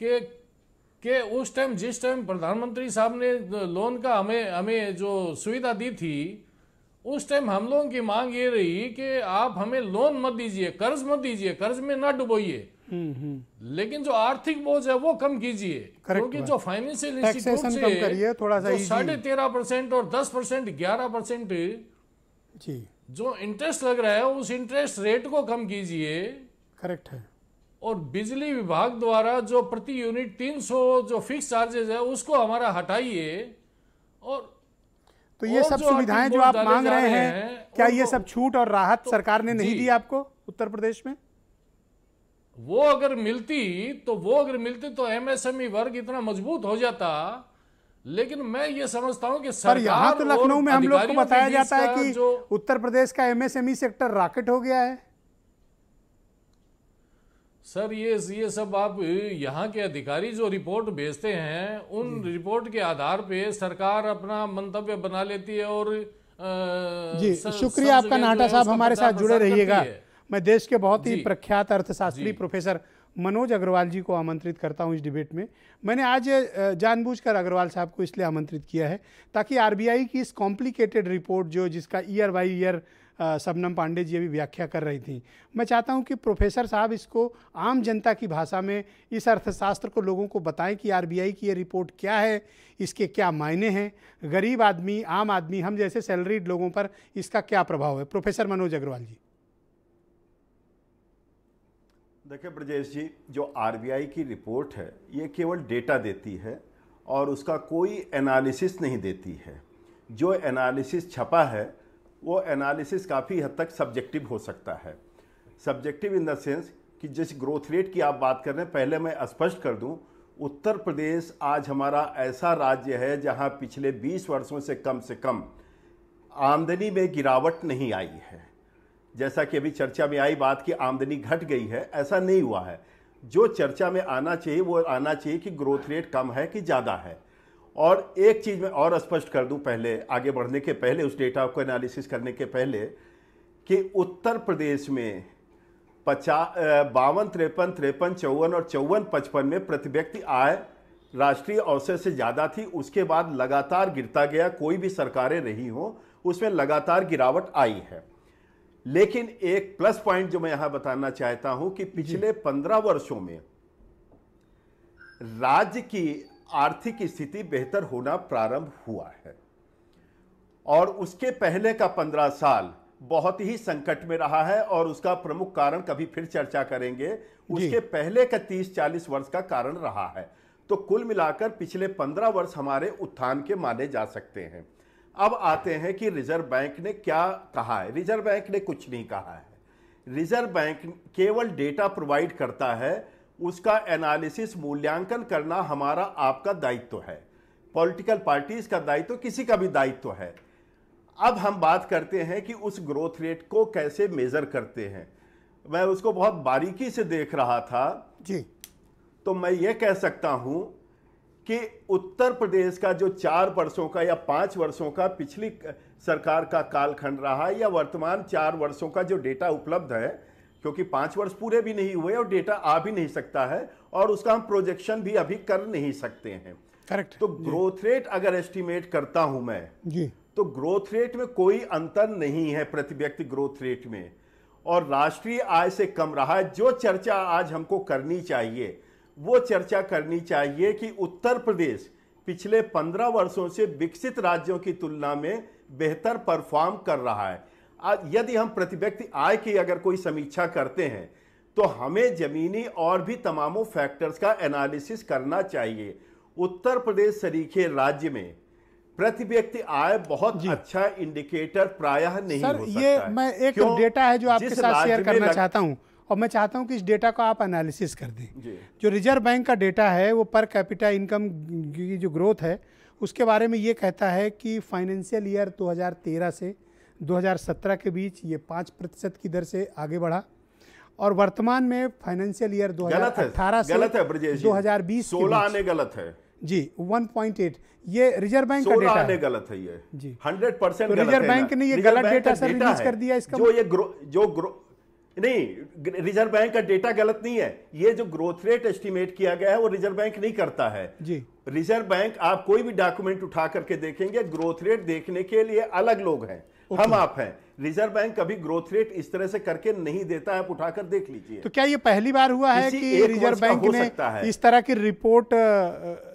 कि उस टाइम जिस टाइम प्रधानमंत्री साहब ने लोन का हमें जो सुविधा दी थी, उस टाइम हम लोगों की मांग ये रही कि आप हमें लोन मत दीजिए, कर्ज मत दीजिए, कर्ज में ना डुबोइए, लेकिन जो आर्थिक बोझ है वो कम कीजिए। क्योंकि जो फाइनेंशियल इंस्टीट्यूट से थोड़ा सा 13.5% और 10%, 11% जी जो इंटरेस्ट लग रहा है उस इंटरेस्ट रेट को कम कीजिए। करेक्ट है। और बिजली विभाग द्वारा जो प्रति यूनिट 300 जो फिक्स चार्जेस है उसको हमारा हटाइए। और तो ये सब सुविधाएं जो आप मांग रहे हैं, क्या ये सब छूट और राहत सरकार ने नहीं दी आपको उत्तर प्रदेश में? वो अगर मिलती तो MSME वर्ग इतना मजबूत हो जाता। लेकिन मैं ये समझता हूं कि सरकार, यहाँ तो लखनऊ में हम लोग को बताया जाता है कि उत्तर प्रदेश का MSME सेक्टर रॉकेट हो गया है। सर ये सब आप यहाँ के अधिकारी जो रिपोर्ट भेजते हैं उन रिपोर्ट के आधार पे सरकार अपना मंतव्य बना लेती है। और जी शुक्रिया आपका नाटा साहब, हमारे साथ जुड़े रहिएगा। मैं देश के बहुत ही प्रख्यात अर्थशास्त्री प्रोफेसर मनोज अग्रवाल जी को आमंत्रित करता हूं इस डिबेट में। मैंने आज जानबूझकर अग्रवाल साहब को इसलिए आमंत्रित किया है ताकि RBI की इस कॉम्प्लिकेटेड रिपोर्ट जिसका year by year Shabnam Pandey ji अभी व्याख्या कर रही थी, मैं चाहता हूं कि प्रोफेसर साहब इसको आम जनता की भाषा में इस अर्थशास्त्र को लोगों को बताएं कि RBI की ये रिपोर्ट क्या है, इसके क्या मायने हैं, गरीब आदमी, आम आदमी, हम जैसे सैलरीड लोगों पर इसका क्या प्रभाव है। प्रोफेसर मनोज अग्रवाल जी। देखिए ब्रजेश जी, जो RBI की रिपोर्ट है ये केवल डेटा देती है और उसका कोई एनालिसिस नहीं देती है। जो एनालिसिस छपा है वो एनालिसिस काफ़ी हद तक सब्जेक्टिव हो सकता है। सब्जेक्टिव इन द सेंस कि जिस ग्रोथ रेट की आप बात कर रहे हैं, पहले मैं स्पष्ट कर दूं, उत्तर प्रदेश आज हमारा ऐसा राज्य है जहां पिछले 20 वर्षों से कम आमदनी में गिरावट नहीं आई है। जैसा कि अभी चर्चा में आई बात कि आमदनी घट गई है, ऐसा नहीं हुआ है। जो चर्चा में आना चाहिए वो आना चाहिए कि ग्रोथ रेट कम है कि ज़्यादा है। और एक चीज़ मैं और स्पष्ट कर दूं पहले, आगे बढ़ने के पहले, उस डेटा को एनालिसिस करने के पहले, कि उत्तर प्रदेश में 52, 53, 54 और 54, 55 में प्रति व्यक्ति आय राष्ट्रीय औसत से ज़्यादा थी। उसके बाद लगातार गिरता गया, कोई भी सरकारें रही हो उसमें लगातार गिरावट आई है। लेकिन एक प्लस पॉइंट जो मैं यहां बताना चाहता हूं कि पिछले 15 वर्षों में राज्य की आर्थिक स्थिति बेहतर होना प्रारंभ हुआ है और उसके पहले का 15 साल बहुत ही संकट में रहा है और उसका प्रमुख कारण कभी फिर चर्चा करेंगे, उसके पहले का 30-40 वर्ष का कारण रहा है। तो कुल मिलाकर पिछले 15 वर्ष हमारे उत्थान के माने जा सकते हैं। अब आते हैं कि रिजर्व बैंक ने क्या कहा है। रिजर्व बैंक ने कुछ नहीं कहा है। रिजर्व बैंक केवल डेटा प्रोवाइड करता है, उसका एनालिसिस, मूल्यांकन करना हमारा आपका दायित्व है, पॉलिटिकल पार्टीज का दायित्व, किसी का भी दायित्व है। अब हम बात करते हैं कि उस ग्रोथ रेट को कैसे मेजर करते हैं। मैं उसको बहुत बारीकी से देख रहा था जी, तो मैं ये कह सकता हूं कि उत्तर प्रदेश का जो 4 वर्षों का या 5 वर्षों का पिछली सरकार का कालखंड रहा है या वर्तमान 4 वर्षों का जो डेटा उपलब्ध है, क्योंकि 5 वर्ष पूरे भी नहीं हुए और डेटा आ भी नहीं सकता है और उसका हम प्रोजेक्शन भी अभी कर नहीं सकते हैं। करेक्ट। तो ग्रोथ रेट अगर एस्टिमेट करता हूं मैं जी, तो ग्रोथ रेट में कोई अंतर नहीं है प्रति व्यक्ति ग्रोथ रेट में, और राष्ट्रीय आय से कम रहा है। जो चर्चा आज हमको करनी चाहिए वो चर्चा करनी चाहिए कि उत्तर प्रदेश पिछले 15 वर्षों से विकसित राज्यों की तुलना में बेहतर परफॉर्म कर रहा है। आज यदि हम प्रति व्यक्ति आय की अगर कोई समीक्षा करते हैं तो हमें जमीनी और भी तमामों फैक्टर्स का एनालिसिस करना चाहिए। उत्तर प्रदेश सरीखे राज्य में प्रति व्यक्ति आय बहुत अच्छा इंडिकेटर प्रायः नहीं सर हो सकता ये है। मैं एक क्यों? डेटा है जो आपके जिस साथ शेयर राज्य में करना चाहता हूं, और मैं चाहता हूं कि इस डेटा को आप एनालिसिस कर दें। जी। जो रिजर्व बैंक का डेटा है वो पर कैपिटा इनकम की जो ग्रोथ है उसके बारे में ये कहता है कि फाइनेंशियल ईयर 2013 से 2017 के बीच ये 5% की दर से आगे बढ़ा, और वर्तमान में फाइनेंशियल ईयर 2018 से गलत है ब्रजेश जी। 2020 16 आने गलत है जी 1.8 ये रिजर्व बैंक का 16 डेटा आने है गलत है ये जी। 100% तो गलत रिजर्व है बैंक ना। ने ये रिजर्व गलत बैंक डेटा का सर डेटा रिलीज है। कर दिया इसका जो ये नहीं, रिजर्व बैंक का डेटा गलत नहीं है। ये जो ग्रोथ रेट एस्टिमेट किया गया है वो रिजर्व बैंक नहीं करता है जी। रिजर्व बैंक, आप कोई भी डॉक्यूमेंट उठा करके देखेंगे ग्रोथ रेट देखने के लिए अलग लोग हैं, हम आप हैं। रिजर्व बैंक कभी ग्रोथ रेट इस तरह से करके नहीं देता है, आप उठाकर देख लीजिए। तो क्या ये पहली बार हुआ है किसी कि एक रिजर्व वर्ष का बैंक हो ने सकता है। इस तरह की रिपोर्ट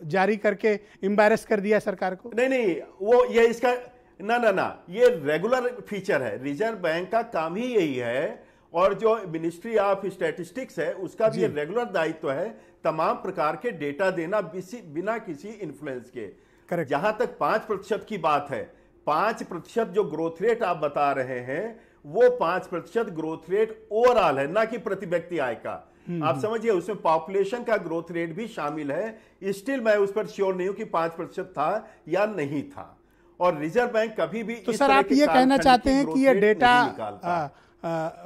जारी करके एम्बैरेस कर दिया सरकार को? नहीं, वो ये इसका ना ये रेगुलर फीचर है। रिजर्व बैंक का काम ही यही है, और जो मिनिस्ट्री ऑफ स्टैटिस्टिक्स है उसका भी रेगुलर दायित्व है तमाम प्रकार के डेटा देना बिना किसी इन्फ्लुएंस के। करेक्ट। जहां तक 5% की बात है, 5% जो ग्रोथ रेट आप बता रहे हैं वो 5% ग्रोथ रेट ओवरऑल है, ना कि प्रति व्यक्ति आय का। आप समझिए उसमें पॉपुलेशन का ग्रोथ रेट भी शामिल है। स्टिल मैं उस पर श्योर नहीं हूं कि 5% था या नहीं था, और रिजर्व बैंक कभी भी तो सर आप ये कहना चाहते हैं कि ये डेटा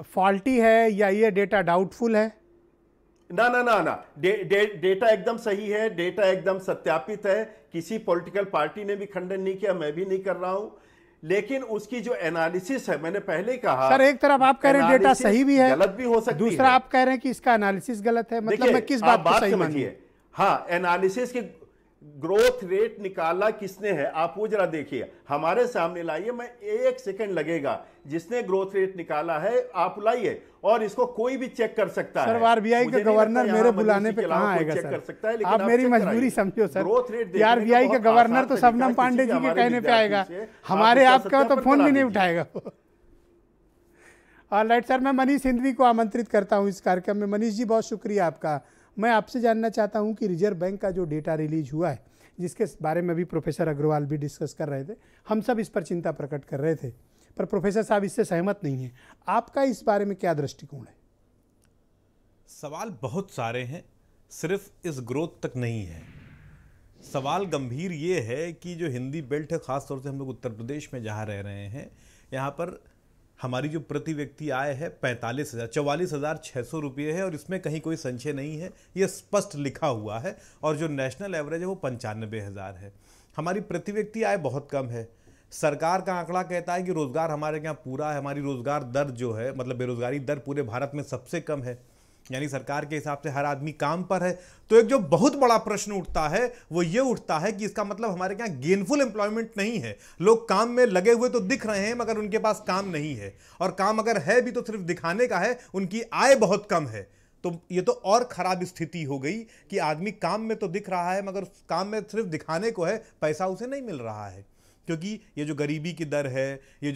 फॉल्टी है या ये डेटा डाउटफुल है? ना डेटा एकदम सही है, डेटा एकदम सत्यापित है। किसी पॉलिटिकल पार्टी ने भी खंडन नहीं किया, मैं भी नहीं कर रहा हूं, लेकिन उसकी जो एनालिसिस है, मैंने पहले ही कहा सर एक तरफ आप कह रहे हैं डेटा सही भी है, गलत भी हो सकती है, दूसरा आप कह रहे हैं कि इसका एनालिसिस गलत है। मतलब मैं किस बात को सही मानूं? हाँ, एनालिसिस की ग्रोथ रेट निकाला किसने है आप वो जरा देखिए, हमारे सामने लाइए। मैं 1 सेकंड लगेगा, जिसने ग्रोथ रेट निकाला है आप लाइए, और इसको कोई भी चेक कर सकता है। सर आरबीआई का गवर्नर मेरे बुलाने पे कहाँ आएगा सर? आप मेरी मजबूरी समझो सर। आरबीआई का गवर्नर तो शबनम पांडे जी के कहने पे आएगा, हमारे आपका तो फोन भी नहीं उठाएगा। ऑलराइट सर, मैं मनीष हिंदवी को आमंत्रित करता हूँ इस कार्यक्रम में। मनीष जी बहुत शुक्रिया आपका। मैं आपसे जानना चाहता हूं कि रिजर्व बैंक का जो डेटा रिलीज हुआ है, जिसके बारे में अभी प्रोफेसर अग्रवाल भी डिस्कस कर रहे थे, हम सब इस पर चिंता प्रकट कर रहे थे, पर प्रोफेसर साहब इससे सहमत नहीं हैं। आपका इस बारे में क्या दृष्टिकोण है? सवाल बहुत सारे हैं, सिर्फ इस ग्रोथ तक नहीं है। सवाल गंभीर ये है कि जो हिंदी बेल्ट है, ख़ास तौर से हम लोग उत्तर प्रदेश में जहाँ रह रहे हैं, यहाँ पर हमारी जो प्रति व्यक्ति आय है 44,600 रुपये है, और इसमें कहीं कोई संशय नहीं है, ये स्पष्ट लिखा हुआ है। और जो नेशनल एवरेज है वो 95,000 है। हमारी प्रति व्यक्ति आय बहुत कम है। सरकार का आंकड़ा कहता है कि रोजगार हमारे यहाँ पूरा है, हमारी रोजगार दर जो है, मतलब बेरोजगारी दर पूरे भारत में सबसे कम है, यानी सरकार के हिसाब से हर आदमी काम पर है। तो एक जो बहुत बड़ा प्रश्न उठता है वो ये उठता है कि इसका मतलब हमारे यहाँ गेनफुल एम्प्लॉयमेंट नहीं है। लोग काम में लगे हुए तो दिख रहे हैं, मगर उनके पास काम नहीं है, और काम अगर है भी तो सिर्फ दिखाने का है, उनकी आय बहुत कम है। तो ये तो और खराब स्थिति हो गई कि आदमी काम में तो दिख रहा है, मगर काम में सिर्फ दिखाने को है, पैसा उसे नहीं मिल रहा है। क्योंकि ये जो गरीबी की दर है, ये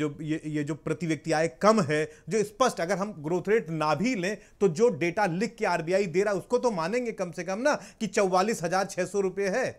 जो प्रति व्यक्ति आय कम है, जो स्पष्ट, अगर हम ग्रोथ रेट ना भी लें तो जो डेटा लिख के आरबीआई दे रहा है उसको तो मानेंगे कम से कम ना, कि 44,600 रुपये है।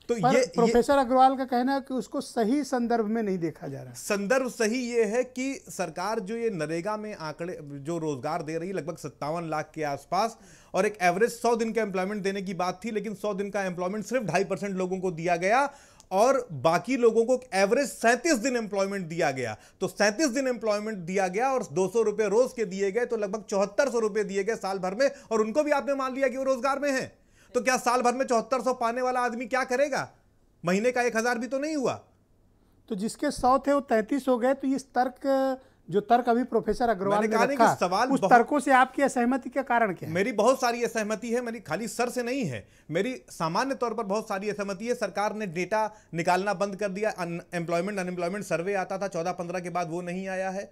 तो ये प्रोफेसर अग्रवाल का कहना है कि उसको सही संदर्भ में नहीं देखा जा रहा। संदर्भ सही ये है कि सरकार जो ये नरेगा में आंकड़े जो रोजगार दे रही है लगभग 57 लाख के आसपास, और एक एवरेज 100 दिन का एम्प्लॉयमेंट देने की बात थी, लेकिन 100 दिन का एम्प्लॉयमेंट सिर्फ 2.5% लोगों को दिया गया, और बाकी लोगों को एवरेज 37 दिन एम्प्लॉयमेंट दिया गया। तो 37 दिन एम्प्लॉयमेंट दिया गया और 200 रुपए रोज के दिए गए, तो लगभग 7400 रुपए दिए गए साल भर में, और उनको भी आपने मान लिया कि वो रोजगार में है। तो क्या साल भर में 7400 पाने वाला आदमी क्या करेगा? महीने का 1000 भी तो नहीं हुआ। तो जिसके 100 थे वो 33 हो गए। तो ये तर्क, जो तर्क अभी प्रोफेसर अग्रवाल ने रखा, सवाल उस तर्कों से आपकी असहमति का कारण क्या है? मेरी बहुत सारी असहमति है, मेरी खाली सर से नहीं है, मेरी सामान्य तौर पर बहुत सारी असहमति है। सरकार ने डेटा निकालना बंद कर दिया। एम्प्लॉयमेंट अनएम्प्लॉयमेंट सर्वे आता था 14-15 के बाद, वो नहीं आया है।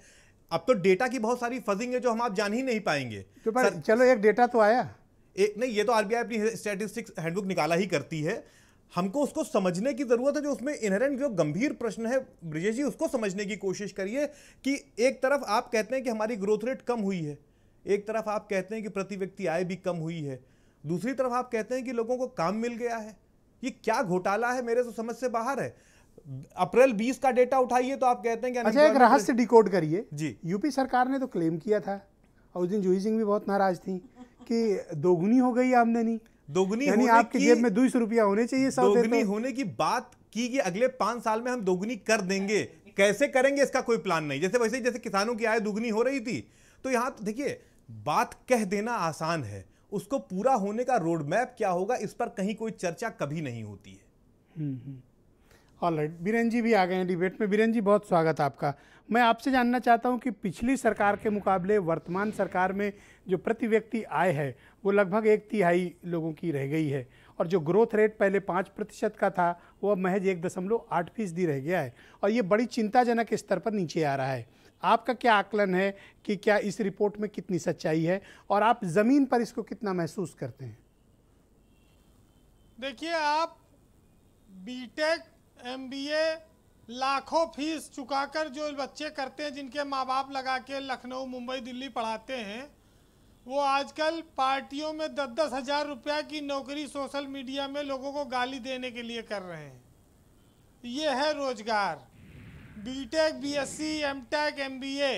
अब तो डेटा की बहुत सारी फजिंग है जो हम आप जान ही नहीं पाएंगे। तो चलो एक डेटा तो आया, एक नहीं, ये तो आरबीआई अपनी स्टैटिस्टिक्स हैंडबुक निकाला ही करती है। हमको उसको समझने की जरूरत है, जो उसमें इनहेरेंट जो गंभीर प्रश्न है ब्रिजेश जी, उसको समझने की कोशिश करिए कि एक तरफ आप कहते हैं कि हमारी ग्रोथ रेट कम हुई है, एक तरफ आप कहते हैं कि प्रति व्यक्ति आय भी कम हुई है, दूसरी तरफ आप कहते हैं कि लोगों को काम मिल गया है। ये क्या घोटाला है, मेरे तो समझ से बाहर है। अप्रैल 20 का डेटा उठाइए तो आप कहते हैं कि अच्छा, एक रहस्य डिकोड करिए जी। यूपी सरकार ने तो क्लेम किया था, और उस दिन जूही सिंह भी बहुत नाराज थी कि दोगुनी हो गई आमदनी, दोगुनी यानी आपकी जेब में 200 रुपया होने चाहिए। दोगुनी होने की बात की कि अगले 5 साल में हम दोगुनी कर देंगे। कैसे करेंगे इसका कोई प्लान नहीं। जैसे वैसे ही जैसे किसानों की आय दुगनी हो रही थी, तो यहां तो देखिए, बात कह देना आसान है, उसको पूरा होने का रोड मैप क्या होगा इस पर कहीं कोई चर्चा कभी नहीं होती है। ऑलराइट, बीरेन जी भी आ गए हैं डिबेट में। बीरेन जी, बहुत स्वागत आपका। मैं आपसे जानना चाहता हूं कि पिछली सरकार के मुकाबले वर्तमान सरकार में जो प्रति व्यक्ति आय है वो लगभग 1/3 लोगों की रह गई है, और जो ग्रोथ रेट पहले 5% का था वो अब महज 1.8% रह गया है, और ये बड़ी चिंताजनक स्तर पर नीचे आ रहा है। आपका क्या आकलन है कि क्या इस रिपोर्ट में कितनी सच्चाई है, और आप ज़मीन पर इसको कितना महसूस करते हैं? देखिए, आप बीटेक, एमबीए लाखों फीस चुकाकर जो बच्चे करते हैं, जिनके माँ बाप लगा के लखनऊ, मुंबई, दिल्ली पढ़ाते हैं, वो आजकल पार्टियों में 10-10 हज़ार रुपया की नौकरी सोशल मीडिया में लोगों को गाली देने के लिए कर रहे हैं। ये है रोजगार। बीटेक, बीएससी, एमटेक, एमबीए,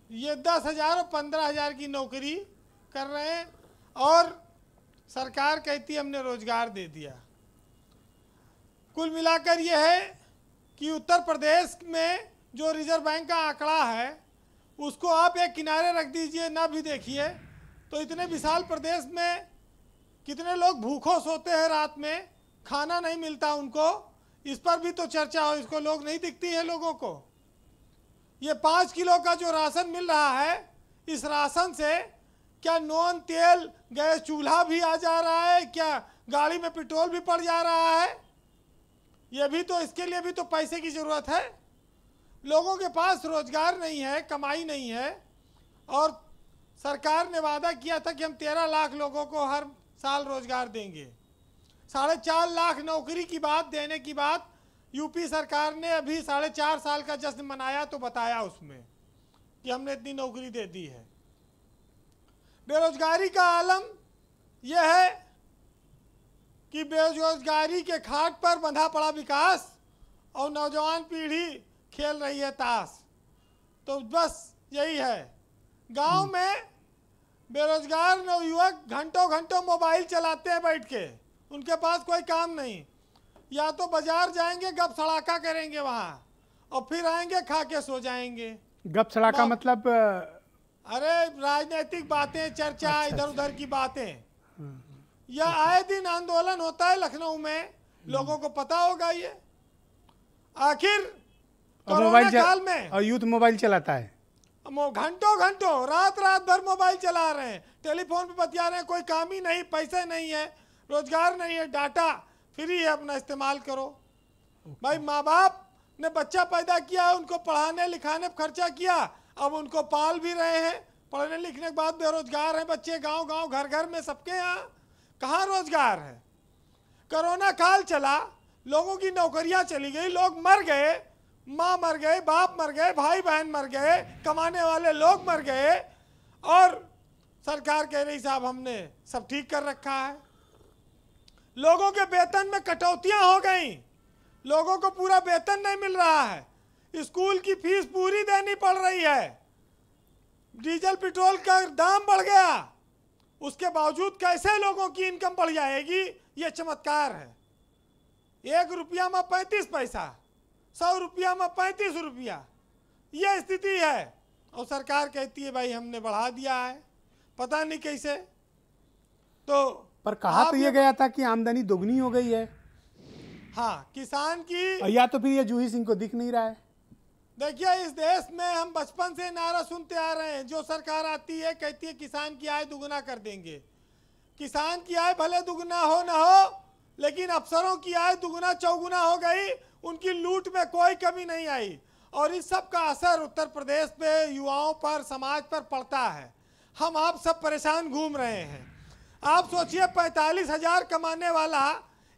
ये 10,000 और 15,000 की नौकरी कर रहे हैं, और सरकार कहती है हमने रोजगार दे दिया। कुल मिलाकर यह है कि उत्तर प्रदेश में जो रिजर्व बैंक का आंकड़ा है उसको आप एक किनारे रख दीजिए, ना भी देखिए, तो इतने विशाल प्रदेश में कितने लोग भूखों सोते हैं, रात में खाना नहीं मिलता उनको, इस पर भी तो चर्चा हो। इसको लोग नहीं दिखती है लोगों को। ये 5 किलो का जो राशन मिल रहा है, इस राशन से क्या नॉन तेल गैस चूल्हा भी आ जा रहा है? क्या गाड़ी में पेट्रोल भी पड़ जा रहा है? ये भी तो, इसके लिए भी तो पैसे की ज़रूरत है। लोगों के पास रोजगार नहीं है, कमाई नहीं है, और सरकार ने वादा किया था कि हम 13 लाख लोगों को हर साल रोजगार देंगे। 4.5 लाख नौकरी की बात देने की बात यूपी सरकार ने अभी 4.5 साल का जश्न मनाया तो बताया उसमें कि हमने इतनी नौकरी दे दी है। बेरोजगारी का आलम यह है कि बेरोजगारी के खाट पर बंधा पड़ा विकास, और नौजवान पीढ़ी खेल रही है ताश। तो बस यही है। गांव में बेरोजगार नवयुवक घंटों घंटों मोबाइल चलाते हैं बैठ के, उनके पास कोई काम नहीं। या तो बाजार जाएंगे, गप सड़ाका करेंगे वहाँ, और फिर आएंगे खा के सो जाएंगे। गप सड़ाका मतलब? अरे राजनीतिक बातें, चर्चा, इधर उधर की बातें। या आए दिन आंदोलन होता है लखनऊ में, लोगों को पता होगा ये। आखिर कोरोना काल में और यूथ मोबाइल चलाता है, घंटों घंटों रात रात भर मोबाइल चला रहे हैं, टेलीफोन पे बतिया रहे हैं। कोई काम ही नहीं, पैसे नहीं है, रोजगार नहीं है, डाटा फ्री है, अपना इस्तेमाल करो। भाई, माँ बाप ने बच्चा पैदा किया, उनको पढ़ाने लिखाने पर खर्चा किया, अब उनको पाल भी रहे हैं। पढ़ने लिखने के बाद बेरोजगार हैं बच्चे, गांव गांव घर घर में सबके यहाँ। कहाँ रोजगार है? कोरोना काल चला, लोगों की नौकरियां चली गई, लोग मर गए, माँ मर गए, बाप मर गए, भाई बहन मर गए, कमाने वाले लोग मर गए, और सरकार कह रही साहब हमने सब ठीक कर रखा है। लोगों के वेतन में कटौतियां हो गई, लोगों को पूरा वेतन नहीं मिल रहा है, स्कूल की फीस पूरी देनी पड़ रही है, डीजल पेट्रोल का दाम बढ़ गया, उसके बावजूद कैसे लोगों की इनकम बढ़ जाएगी? ये चमत्कार है। 1 रुपया में 35 पैसा, 100 रुपया में 35 रुपया, ये स्थिति है। और सरकार कहती है भाई हमने बढ़ा दिया है, पता नहीं कैसे। तो पर कहा तो ये गया था कि आमदनी दोगुनी हो गई है। हाँ, किसान की, या तो फिर ये जूही सिंह को दिख नहीं रहा है। देखिए इस देश में हम बचपन से नारा सुनते आ रहे हैं, जो सरकार आती है कहती है किसान की आय दुगुना कर देंगे। किसान की आय भले दुगुना हो ना हो, लेकिन अफसरों की आय दुगुना चौगुना हो गई, उनकी लूट में कोई कमी नहीं आई। और इस सब का असर उत्तर प्रदेश पे युवाओं पर, समाज पर पड़ता है। हम आप सब परेशान घूम रहे हैं। आप सोचिए 45,000 कमाने वाला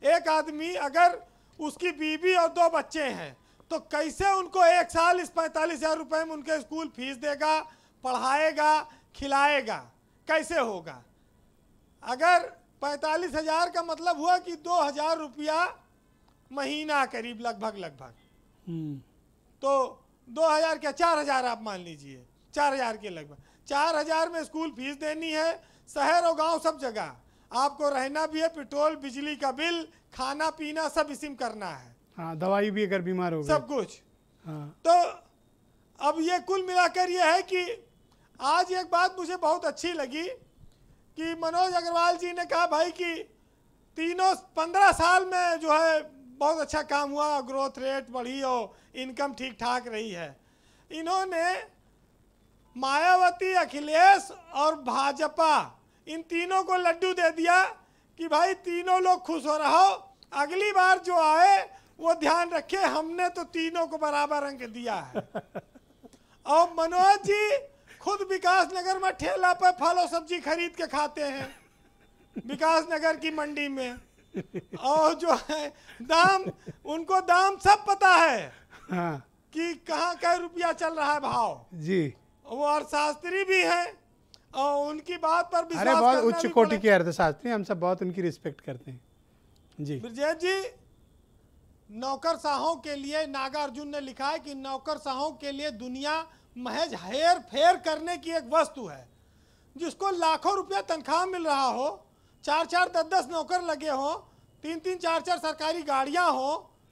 एक आदमी, अगर उसकी बीवी और 2 बच्चे हैं, तो कैसे उनको एक साल इस 45,000 रुपये में उनके स्कूल फीस देगा, पढ़ाएगा, खिलाएगा, कैसे होगा? अगर 45,000 का मतलब हुआ कि 2,000 रुपया महीना करीब, लगभग तो 2,000 क्या 4,000 आप मान लीजिए, 4,000 के लगभग। 4,000 में स्कूल फीस देनी है, शहर और गांव सब जगह आपको रहना भी है, पेट्रोल बिजली का बिल, खाना पीना सब इसी में करना है। हाँ, दवाई भी अगर बीमार हो गए, सब कुछ। हाँ। तो अब ये कुल मिलाकर ये है कि आज एक बात मुझे बहुत अच्छी लगी कि मनोज अग्रवाल जी ने कहा भाई कि 15 साल में जो है बहुत अच्छा काम हुआ, ग्रोथ रेट बढ़ी और इनकम ठीक ठाक रही है। इन्होंने मायावती, अखिलेश और भाजपा, इन तीनों को लड्डू दे दिया कि भाई तीनों लोग खुश हो रहो, अगली बार जो आए वो ध्यान रखे हमने तो तीनों को बराबर अंक दिया है। और मनोज जी खुद विकास नगर में ठेला पर फल और सब्जी खरीद के खाते हैं, विकास नगर की मंडी में। और जो है दाम, उनको दाम सब पता है। हाँ। कि कहाँ क्या रुपया चल रहा है भाव जी। वो अर्थशास्त्री भी हैं और उनकी बात पर विश्वास अरे बहुत करना उच्च भी कोटि पड़े। के अर्थशास्त्री, हम सब बहुत उनकी रिस्पेक्ट करते हैं जी। ब्रजेश जी, नौकरशाहों के लिए नागार्जुन ने लिखा है कि नौकरशाहों के लिए दुनिया महज हेर फेर करने की एक वस्तु है। जिसको लाखों रुपया तनख्वाह मिल रहा हो, 4-4, 10-10 नौकर लगे हो, 3-3, 4-4 सरकारी गाड़ियां हो,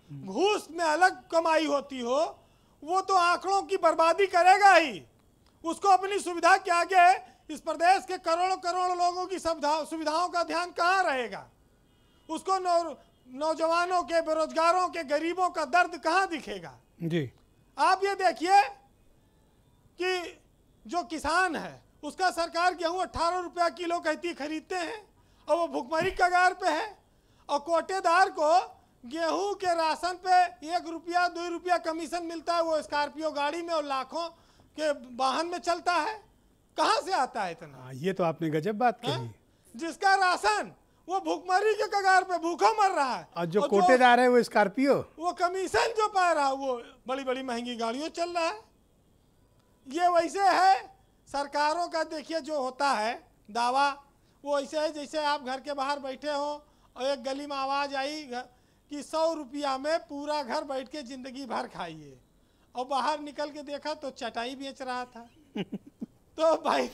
घूस में अलग कमाई होती हो, वो तो आंकड़ों की बर्बादी करेगा ही। उसको अपनी सुविधा के आगे इस प्रदेश के करोड़ों करोड़ लोगों की सुविधाओं का ध्यान कहाँ रहेगा? उसको नौजवानों के, बेरोजगारों के, गरीबों का दर्द कहाँ दिखेगा? जी। आप ये देखिए कि जो किसान है उसका सरकार गेहूं 18 रुपया किलो कहती खरीदते हैं और वो भुखमरी कगार पे है। और कोटेदार को गेहूं के राशन पे 1 रुपया 2 रुपया कमीशन मिलता है, वो स्कॉर्पियो गाड़ी में और लाखों के वाहन में चलता है। कहाँ से आता है इतना? ये तो आपने गजब बात कही। जिसका राशन वो भुखमरी के कगार पे भूखा मर रहा है, और जो कोटेदार है वो स्कॉर्पियो, वो कमीशन जो पा रहा है वो बड़ी बड़ी महंगी गाड़ियों चल रहा है। ये वैसे है सरकारों का, देखिए जो होता है दावा, वो ऐसे है जैसे आप घर के बाहर बैठे हो और एक गली में आवाज़ आई कि 100 रुपया में पूरा घर बैठ के ज़िंदगी भर खाइए, और बाहर निकल के देखा तो चटाई बेच रहा था। तो भाई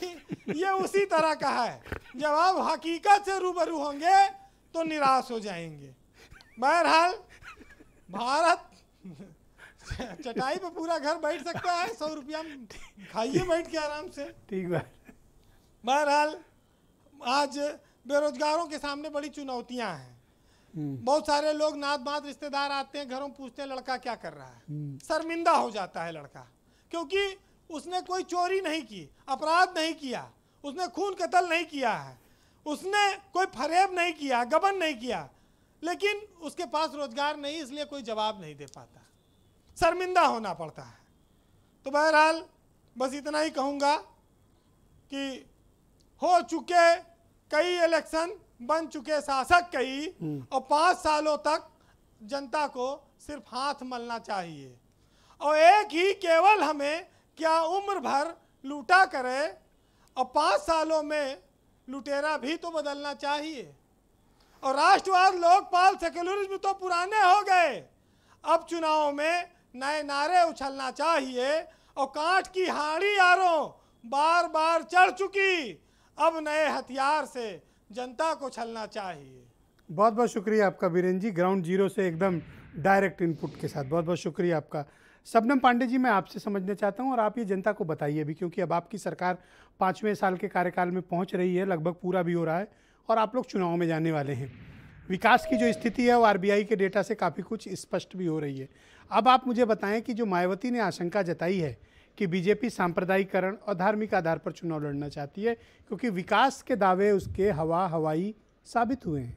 ये उसी तरह का है, जब आप हकीकत से रूबरू होंगे तो निराश हो जाएंगे। बहरहाल भारत चटाई पे पूरा घर बैठ सकता है, 100 रुपया में खाइए बैठ के आराम से। ठीक बात। बहरहाल आज बेरोजगारों के सामने बड़ी चुनौतियां हैं। बहुत सारे लोग नात बात रिश्तेदार आते हैं घरों, पूछते हैं लड़का क्या कर रहा है। शर्मिंदा हो जाता है लड़का, क्योंकि उसने कोई चोरी नहीं की, अपराध नहीं किया, उसने खून कत्ल नहीं किया है, उसने कोई फरेब नहीं किया, गबन नहीं किया, लेकिन उसके पास रोजगार नहीं, इसलिए कोई जवाब नहीं दे पाता, शर्मिंदा होना पड़ता है। तो बहरहाल बस इतना ही कहूँगा कि हो चुके कई इलेक्शन, बन चुके शासक कई, और 5 सालों तक जनता को सिर्फ हाथ मलना चाहिए, और एक ही केवल हमें क्या उम्र भर लूटा करे, और 5 सालों में लुटेरा भी तो बदलना चाहिए। और राष्ट्रवाद, लोकपाल, सेक्युलरिज्म तो पुराने हो गए, अब चुनाव में नए नारे उछलना चाहिए। और कांट की हाड़ी यारों बार बार चढ़ चुकी, अब नए हथियार से जनता को छलना चाहिए। बहुत बहुत शुक्रिया आपका वीरेंद्र जी, ग्राउंड जीरो से एकदम डायरेक्ट इनपुट के साथ। बहुत बहुत शुक्रिया आपका। शबनम पांडे जी, मैं आपसे समझना चाहता हूं और आप ये जनता को बताइए भी, क्योंकि अब आपकी सरकार 5वें साल के कार्यकाल में पहुंच रही है, लगभग पूरा भी हो रहा है और आप लोग चुनाव में जाने वाले हैं। विकास की जो स्थिति है वो आरबीआई के डेटा से काफ़ी कुछ स्पष्ट भी हो रही है। अब आप मुझे बताएं कि जो मायावती ने आशंका जताई है कि बीजेपी सांप्रदायिकरण और धार्मिक आधार पर चुनाव लड़ना चाहती है, क्योंकि विकास के दावे उसके हवाई साबित हुए हैं।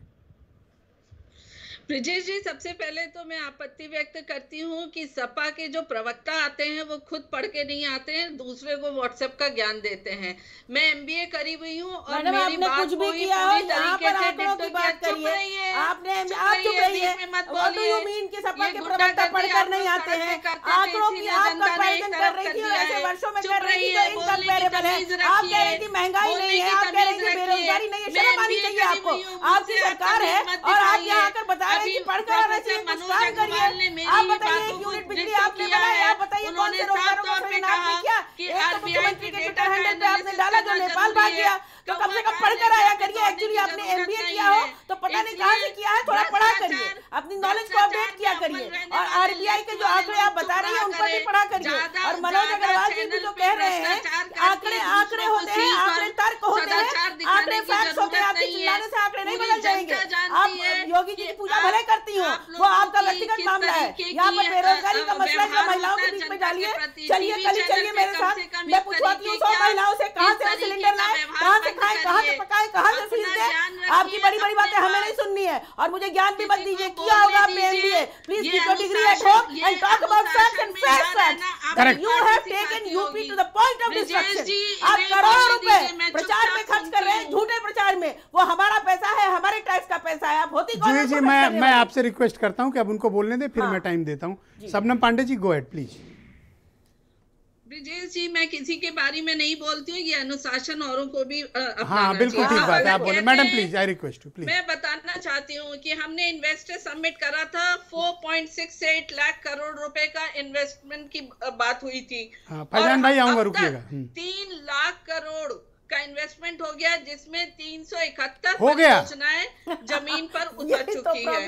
ब्रिजेश जी, सबसे पहले तो मैं आपत्ति व्यक्त करती हूँ कि सपा के जो प्रवक्ता आते हैं वो खुद पढ़ के नहीं आते हैं, दूसरे को व्हाट्सएप का ज्ञान देते हैं। मैं एमबीए करी हुई हूँ और मेरी बात कुछ भी किया हो, यहाँ पर आंकड़ों की बात करिए। आपने आप चुप रहिए, व्हाट डू यू मीन कि सपा के प्रवक्ता पढ़कर नहीं आते हैं? आंकड़ों की आप कंपैरिजन कर रही थी, ऐसे वर्षों में कर रही थी तो इनकम्पेरेबल है। आप कह रही थी महंगाई नहीं है, आप कह रही थी बेरोजगारी नहीं है। शर्म आनी चाहिए आपको, आपकी सरकार है और आप यहाँ आकर बता पढ़कर आना चाहिए, कुछ काम करिए। आप बताइए, एक यूनिट बिजली आपने बनाया, आप बताइए कौन से रोजगारों का सृजन आपने किया? एक तो मुख्यमंत्री के ट्विटर हैंडल पे आपने डाला जो नेपाल भाग गया, तो कम से कम पढ़कर आया करिए। एक्चुअली आपने एमबीए किया हो तो पता नहीं कहाँ से किया है, थोड़ा पढ़ा करिए, अपनी नॉलेज को अपडेट किया करिए। और आरबीआई के जो आंकड़े आप बता रही हैं उन पर भी पढ़ा करिए। और मनोज अग्रवाल जी भी जो कह रहे हैं आंकड़े होते हैं, आंकड़े तर्क होते हैं, आंकड़े फैक्ट्स होते हैं। आपके चिल्लाने से आंकड़े नहीं बदल जाएंगे। आप योगी जी की पूजा भले करती हो, वो आपका व्यक्तिगत मामला है। यहाँ पर बेरोजगारी का मसला है, महिलाओं के बीच में डालिए। चलिए मेरे साथ, मैं पूछवाती हूँ 100 महिलाओं से कहाँ से सिलेंडर लाए, कहाँ से खाए, कहाँ से पकाए, कहाँ से फीस दे। आपकी बड़ी बड़ी बातें हमें नहीं सुननी है और मुझे ज्ञान भी मत दीजिए। किया होगा आपने MBA, please keep your degree at home and talk about facts and facts. You have taken up to the point of destruction. आप करोड़ों रुपए प्रचार में खर्च कर रहे हैं, झूठे प्रचार में। वो हमारा पैसा है, हमारे टैक्स का पैसा है। आप होती जी मैं आपसे रिक्वेस्ट करता हूं कि अब उनको बोलने दें, फिर मैं टाइम देता हूं। शबनम पांडे जी, गो अहेड प्लीज। ब्रिजेश जी, मैं किसी के बारे में नहीं बोलती हूँ, ये अनुशासन औरों को भी हाँ बिल्कुल ठीक बात है, आप बोले। Madam please, I request you please. मैं बताना चाहती हूँ कि हमने इन्वेस्टर सबमिट करा था, 4.68 लाख करोड़ रुपए का इन्वेस्टमेंट की बात हुई थी। फैजान भाई आऊंगा, रुकिएगा। 3 लाख करोड़ का इन्वेस्टमेंट हो गया, जिसमें 371 हो गया योजनाएं जमीन पर उतर चुकी है।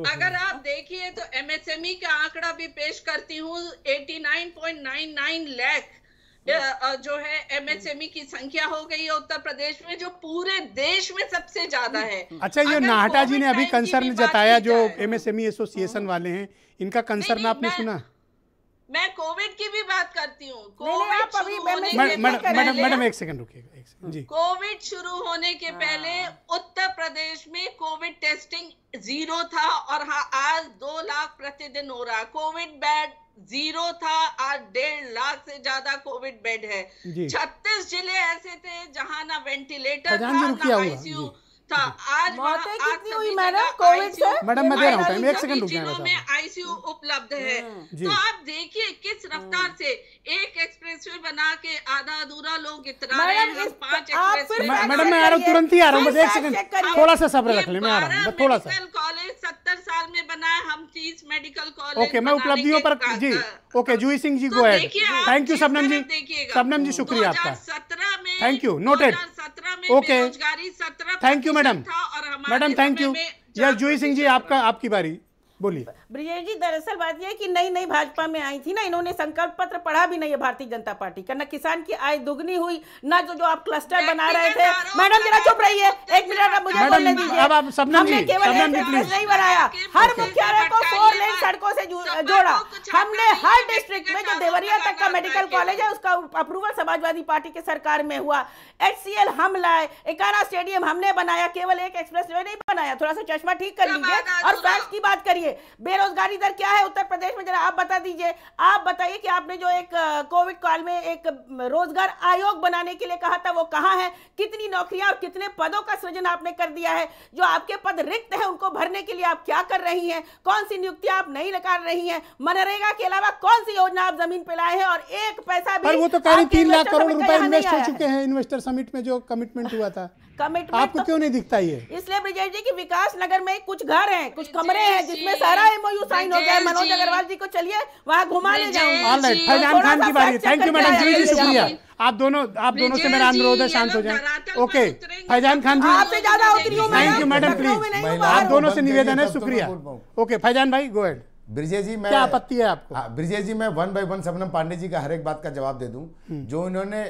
अगर आप देखिए तो एमएसएमई का आंकड़ा भी पेश करती हूँ, 89.99 लाख जो है एमएसएमई की संख्या हो गई है उत्तर प्रदेश में, जो पूरे देश में सबसे ज्यादा है। अच्छा, ये नाहटा जी ने अभी कंसर्न जताया, जो एमएसएमई एसोसिएशन वाले हैं, इनका कंसर्न आपने सुना? मैं कोविड की भी बात करती हूँ। मैडम एक सेकंड रुकिएगा जी। कोविड शुरू होने के पहले उत्तर प्रदेश में कोविड टेस्टिंग 0 था और आज 2 लाख प्रतिदिन हो रहा। कोविड बेड 0 था, आज 1.5 लाख से ज्यादा कोविड बेड है। 36 जिले ऐसे थे जहां ना वेंटिलेटर था, ना आईसीयू था। आज मौतें कितनी हुई मैडम कोविड से? मैडम मैं दे रहा हूं टाइम, एक सेकंड रुक जाएगा। जिलों में आईसीयू उपलब्ध है। तो आप देखिए किस रफ्तार से एक एक्सप्रेसवे बना के आधा अधूरा लोग इतना रहे हैं। 5 एक्सप्रेसवे। मैडम मैं आ रहा हूँ, तुरंत ही आ रहा हूँ, बस एक सेकंड, थोड़ा सा सब्र रख ले, मैं आ रहा हूँ, थोड़ा सा। मेडिकल कॉलेज 70 साल में बनाया, हम 30 मेडिकल कॉलेज। ओके, मैं उपलब्धियों पर जी। Okay, Juhi Singh ji, go ahead. Thank you Shabnam ji. Shabnam ji शुक्रिया आपका, 2017 में, thank you, noted. Okay, thank you madam. Madam thank you. Yes, Juhi Singh ji आपकी बारी, बोलिए। ब्रिजेश जी, दरअसल बात यह है कि नई भाजपा में आई थी ना, इन्होंने संकल्प पत्र पढ़ा भी नहीं है भारतीय जनता पार्टी का। ना किसान की आय दुगनी हुई, ना जो आप क्लस्टर बना रहे थे। मैडम जरा चुप रहिए, एक मिनट अब मुझे बोलने दीजिए। अब आप हमने केवल नहीं बनाया, हर मुख्यालय को 4 लेन सड़कों से जोड़ा। हमने हर डिस्ट्रिक्ट में जो देवरिया तक का मेडिकल कॉलेज है उसका अप्रूवल समाजवादी पार्टी के सरकार में हुआ। HCL हम लाए, एकाना स्टेडियम हमने बनाया, केवल एक एक्सप्रेसवे नहीं बनाया। थोड़ा सा चश्मा ठीक कर लीजिए और फैक्ट्स की बात करिए। बेरोजगारी दर क्या है उत्तर प्रदेश में, जरा आप बता दीजिए। आप बताइए कि आपने जो एक कोविड काल में एक रोजगार आयोग बनाने के लिए कहा था, वो कहां है? कितनी नौकरियां और कितने पदों का सृजन आपने कर दिया है? जो आपके पद रिक्त हैं उनको भरने के लिए आप क्या कर रही हैं? कौन सी नियुक्तियां आप नहीं लगा रही हैं? मनरेगा के अलावा कौन सी योजना आप जमीन पे लाए हैं? और एक पैसा भी, वो तो करीब 3 लाख करोड़ रुपए इन्वेस्ट हो चुके हैं इन्वेस्टर समिट में, जो कमिटमेंट हुआ था। आपको क्यों नहीं दिखता ये? इसलिए ब्रिजेश जी की विकास नगर में कुछ घर हैं, कुछ कमरे हैं जिसमें में सारा एमओयू साइन हो गया है। मनोज अग्रवाल जी को चलिए वहाँ घुमा ले जाऊंगी। ऑलराइट, फैजान खान की बारी। थैंक यू मैडम जी, शुक्रिया। आप दोनों से मेरा अनुरोध है शांत हो जाए। ओके फैजान खान जी, आपसे ज्यादा उतरी हूं मैं। थैंक यू मैडम, प्लीज आप दोनों से निवेदन है, शुक्रिया। ओके फैजान भाई गो अहेड। ब्रिजेश जी, मैं क्या आपत्ति है आपको? ब्रिजेश जी, मैं 1 by 1 शबनम पांडे जी का हर एक बात का जवाब दे दूं। जो इन्होंने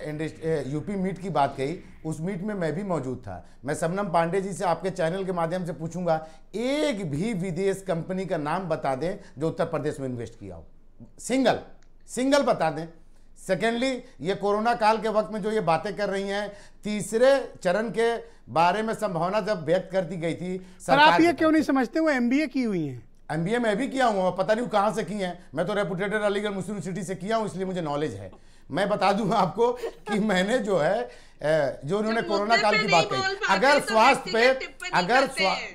यूपी मीट की बात कही, उस मीट में मैं भी मौजूद था। मैं शबनम पांडे जी से आपके चैनल के माध्यम से पूछूंगा, एक भी विदेश कंपनी का नाम बता दें जो उत्तर प्रदेश में इन्वेस्ट किया हो, सिंगल बता दें। सेकेंडली, ये कोरोना काल के वक्त में जो ये बातें कर रही हैं, तीसरे चरण के बारे में संभावना जब व्यक्त कर दी गई थी, पर आप ये क्यों नहीं समझते वो MBA की हुई हैं? MBA मैं भी किया हूँ, पता नहीं कहाँ से की हैं। मैं तो रेपुटेटेड अलीगढ़ मुस्लिम यूनिवर्सिटी से किया हूँ, इसलिए मुझे नॉलेज है। मैं बता दूं आपको कि मैंने जो है जो उन्होंने कोरोना काल की बात कही, अगर स्वास्थ्य पे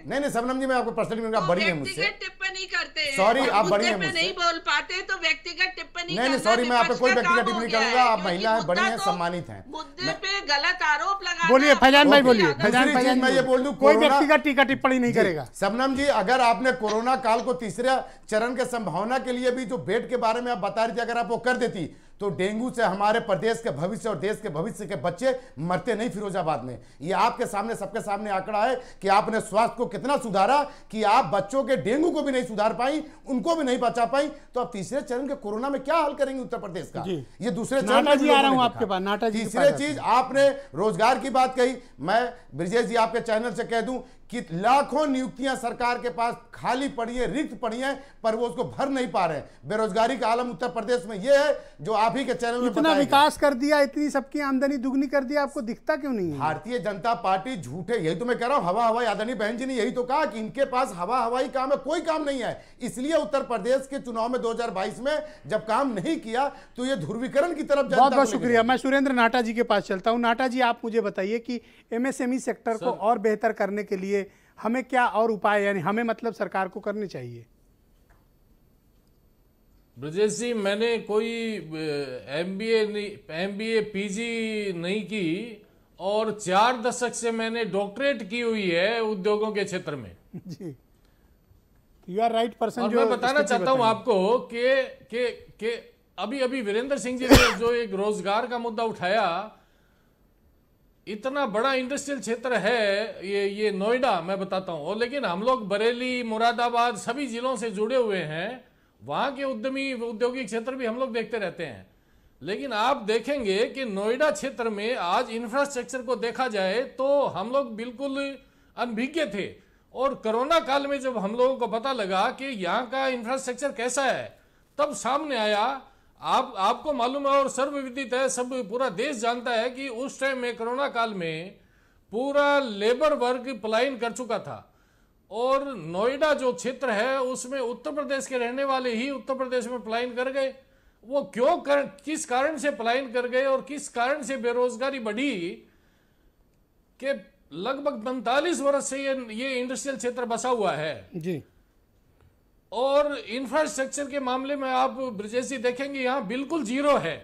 नहीं शबनम जी, मैं आपको पर्सनली मिलूंगा, बड़ी है मुझसे, टिप्पणी करते हैं। सॉरी आप बड़ी हैं मुझसे, नहीं बोल पाते तो व्यक्तिगत टिप्पणी नहीं सॉरी, मैं आप पे कोई व्यक्तिगत टिप्पणी करूंगा। आप महिला हैं, बड़ी हैं, सम्मानित हैं। मुद्दे पे गलत आरोप लगा। बोलिए फैजान भाई, बोलिए फैजान। मैं ये बोल दूं, कोई व्यक्तिगत टीका टिप्पणी नहीं करेगा। शबनम जी, अगर आपने कोरोना काल को तीसरे चरण के संभावना के लिए भी जो बेड के बारे में आप बता रही थी, अगर आप वो कर देती तो डेंगू से हमारे प्रदेश के भविष्य और देश के भविष्य के बच्चे मरते नहीं फिरोजाबाद में। ये आपके सामने, सबके सामने आंकड़ा है कि आपने स्वास्थ्य को कितना सुधारा, कि आप बच्चों के डेंगू को भी नहीं सुधार पाई, उनको भी नहीं बचा पाई, तो आप तीसरे चरण के कोरोना में क्या हाल करेंगे उत्तर प्रदेश का? ये दूसरे चरण में जी आ रहा हूं आपके पास। नाटा जी, तीसरे चीज, आपने रोजगार की बात कही। मैं ब्रिजेश जी आपके चैनल से कह दूं कि लाखों नियुक्तियां सरकार के पास खाली पड़ी है, रिक्त पड़ी हैं, पर वो उसको भर नहीं पा रहे हैं। बेरोजगारी का आलम उत्तर प्रदेश में ये है जो आप ही के चैनल में इतना विकास कर दिया, इतनी सबकी आमदनी दुगनी कर दिया, आपको दिखता क्यों नहीं है? भारतीय जनता पार्टी झूठे, यही तो मैं कह रहा हूं, हवा हवाई। आदरणीय बहन जी ने यही तो कहा कि इनके पास हवा हवाई काम है, कोई काम नहीं है। इसलिए उत्तर प्रदेश के चुनाव में 2022 में जब काम नहीं किया तो ये ध्रुवीकरण की तरफ। बहुत बहुत शुक्रिया। मैं सुरेंद्र नाटा जी के पास चलता हूं। नाटा जी, आप मुझे बताइए कि MSME सेक्टर को और बेहतर करने के लिए हमें क्या और उपाय, यानी हमें मतलब सरकार को करने चाहिए? ब्रजेश जी, मैंने कोई MBA PG नहीं की और 4 दशक से मैंने डॉक्टरेट की हुई है उद्योगों के क्षेत्र में। जी, यू आर राइट पर्सन। और मैं बताना चाहता हूं आपको कि अभी वीरेंद्र सिंह जी ने जो एक रोजगार का मुद्दा उठाया, इतना बड़ा इंडस्ट्रियल क्षेत्र है ये नोएडा, मैं बताता हूं। और लेकिन हम लोग बरेली, मुरादाबाद सभी जिलों से जुड़े हुए हैं, वहां के औद्योगिक क्षेत्र भी हम लोग देखते रहते हैं। लेकिन आप देखेंगे कि नोएडा क्षेत्र में आज इंफ्रास्ट्रक्चर को देखा जाए तो हम लोग बिल्कुल अनभिज्ञ थे। और कोरोना काल में जब हम लोगों को पता लगा कि यहाँ का इंफ्रास्ट्रक्चर कैसा है, तब सामने आया। आपको मालूम है और सर्वविदित है, सब पूरा देश जानता है कि उस टाइम में कोरोना काल में पूरा लेबर वर्ग पलायन कर चुका था। और नोएडा जो क्षेत्र है उसमें उत्तर प्रदेश के रहने वाले ही उत्तर प्रदेश में पलायन कर गए। वो किस कारण से पलायन कर गए और किस कारण से बेरोजगारी बढ़ी कि लगभग 45 वर्ष से ये इंडस्ट्रियल क्षेत्र बसा हुआ है जी। और इंफ्रास्ट्रक्चर के मामले में आप ब्रजेश जी देखेंगे यहाँ बिल्कुल जीरो है।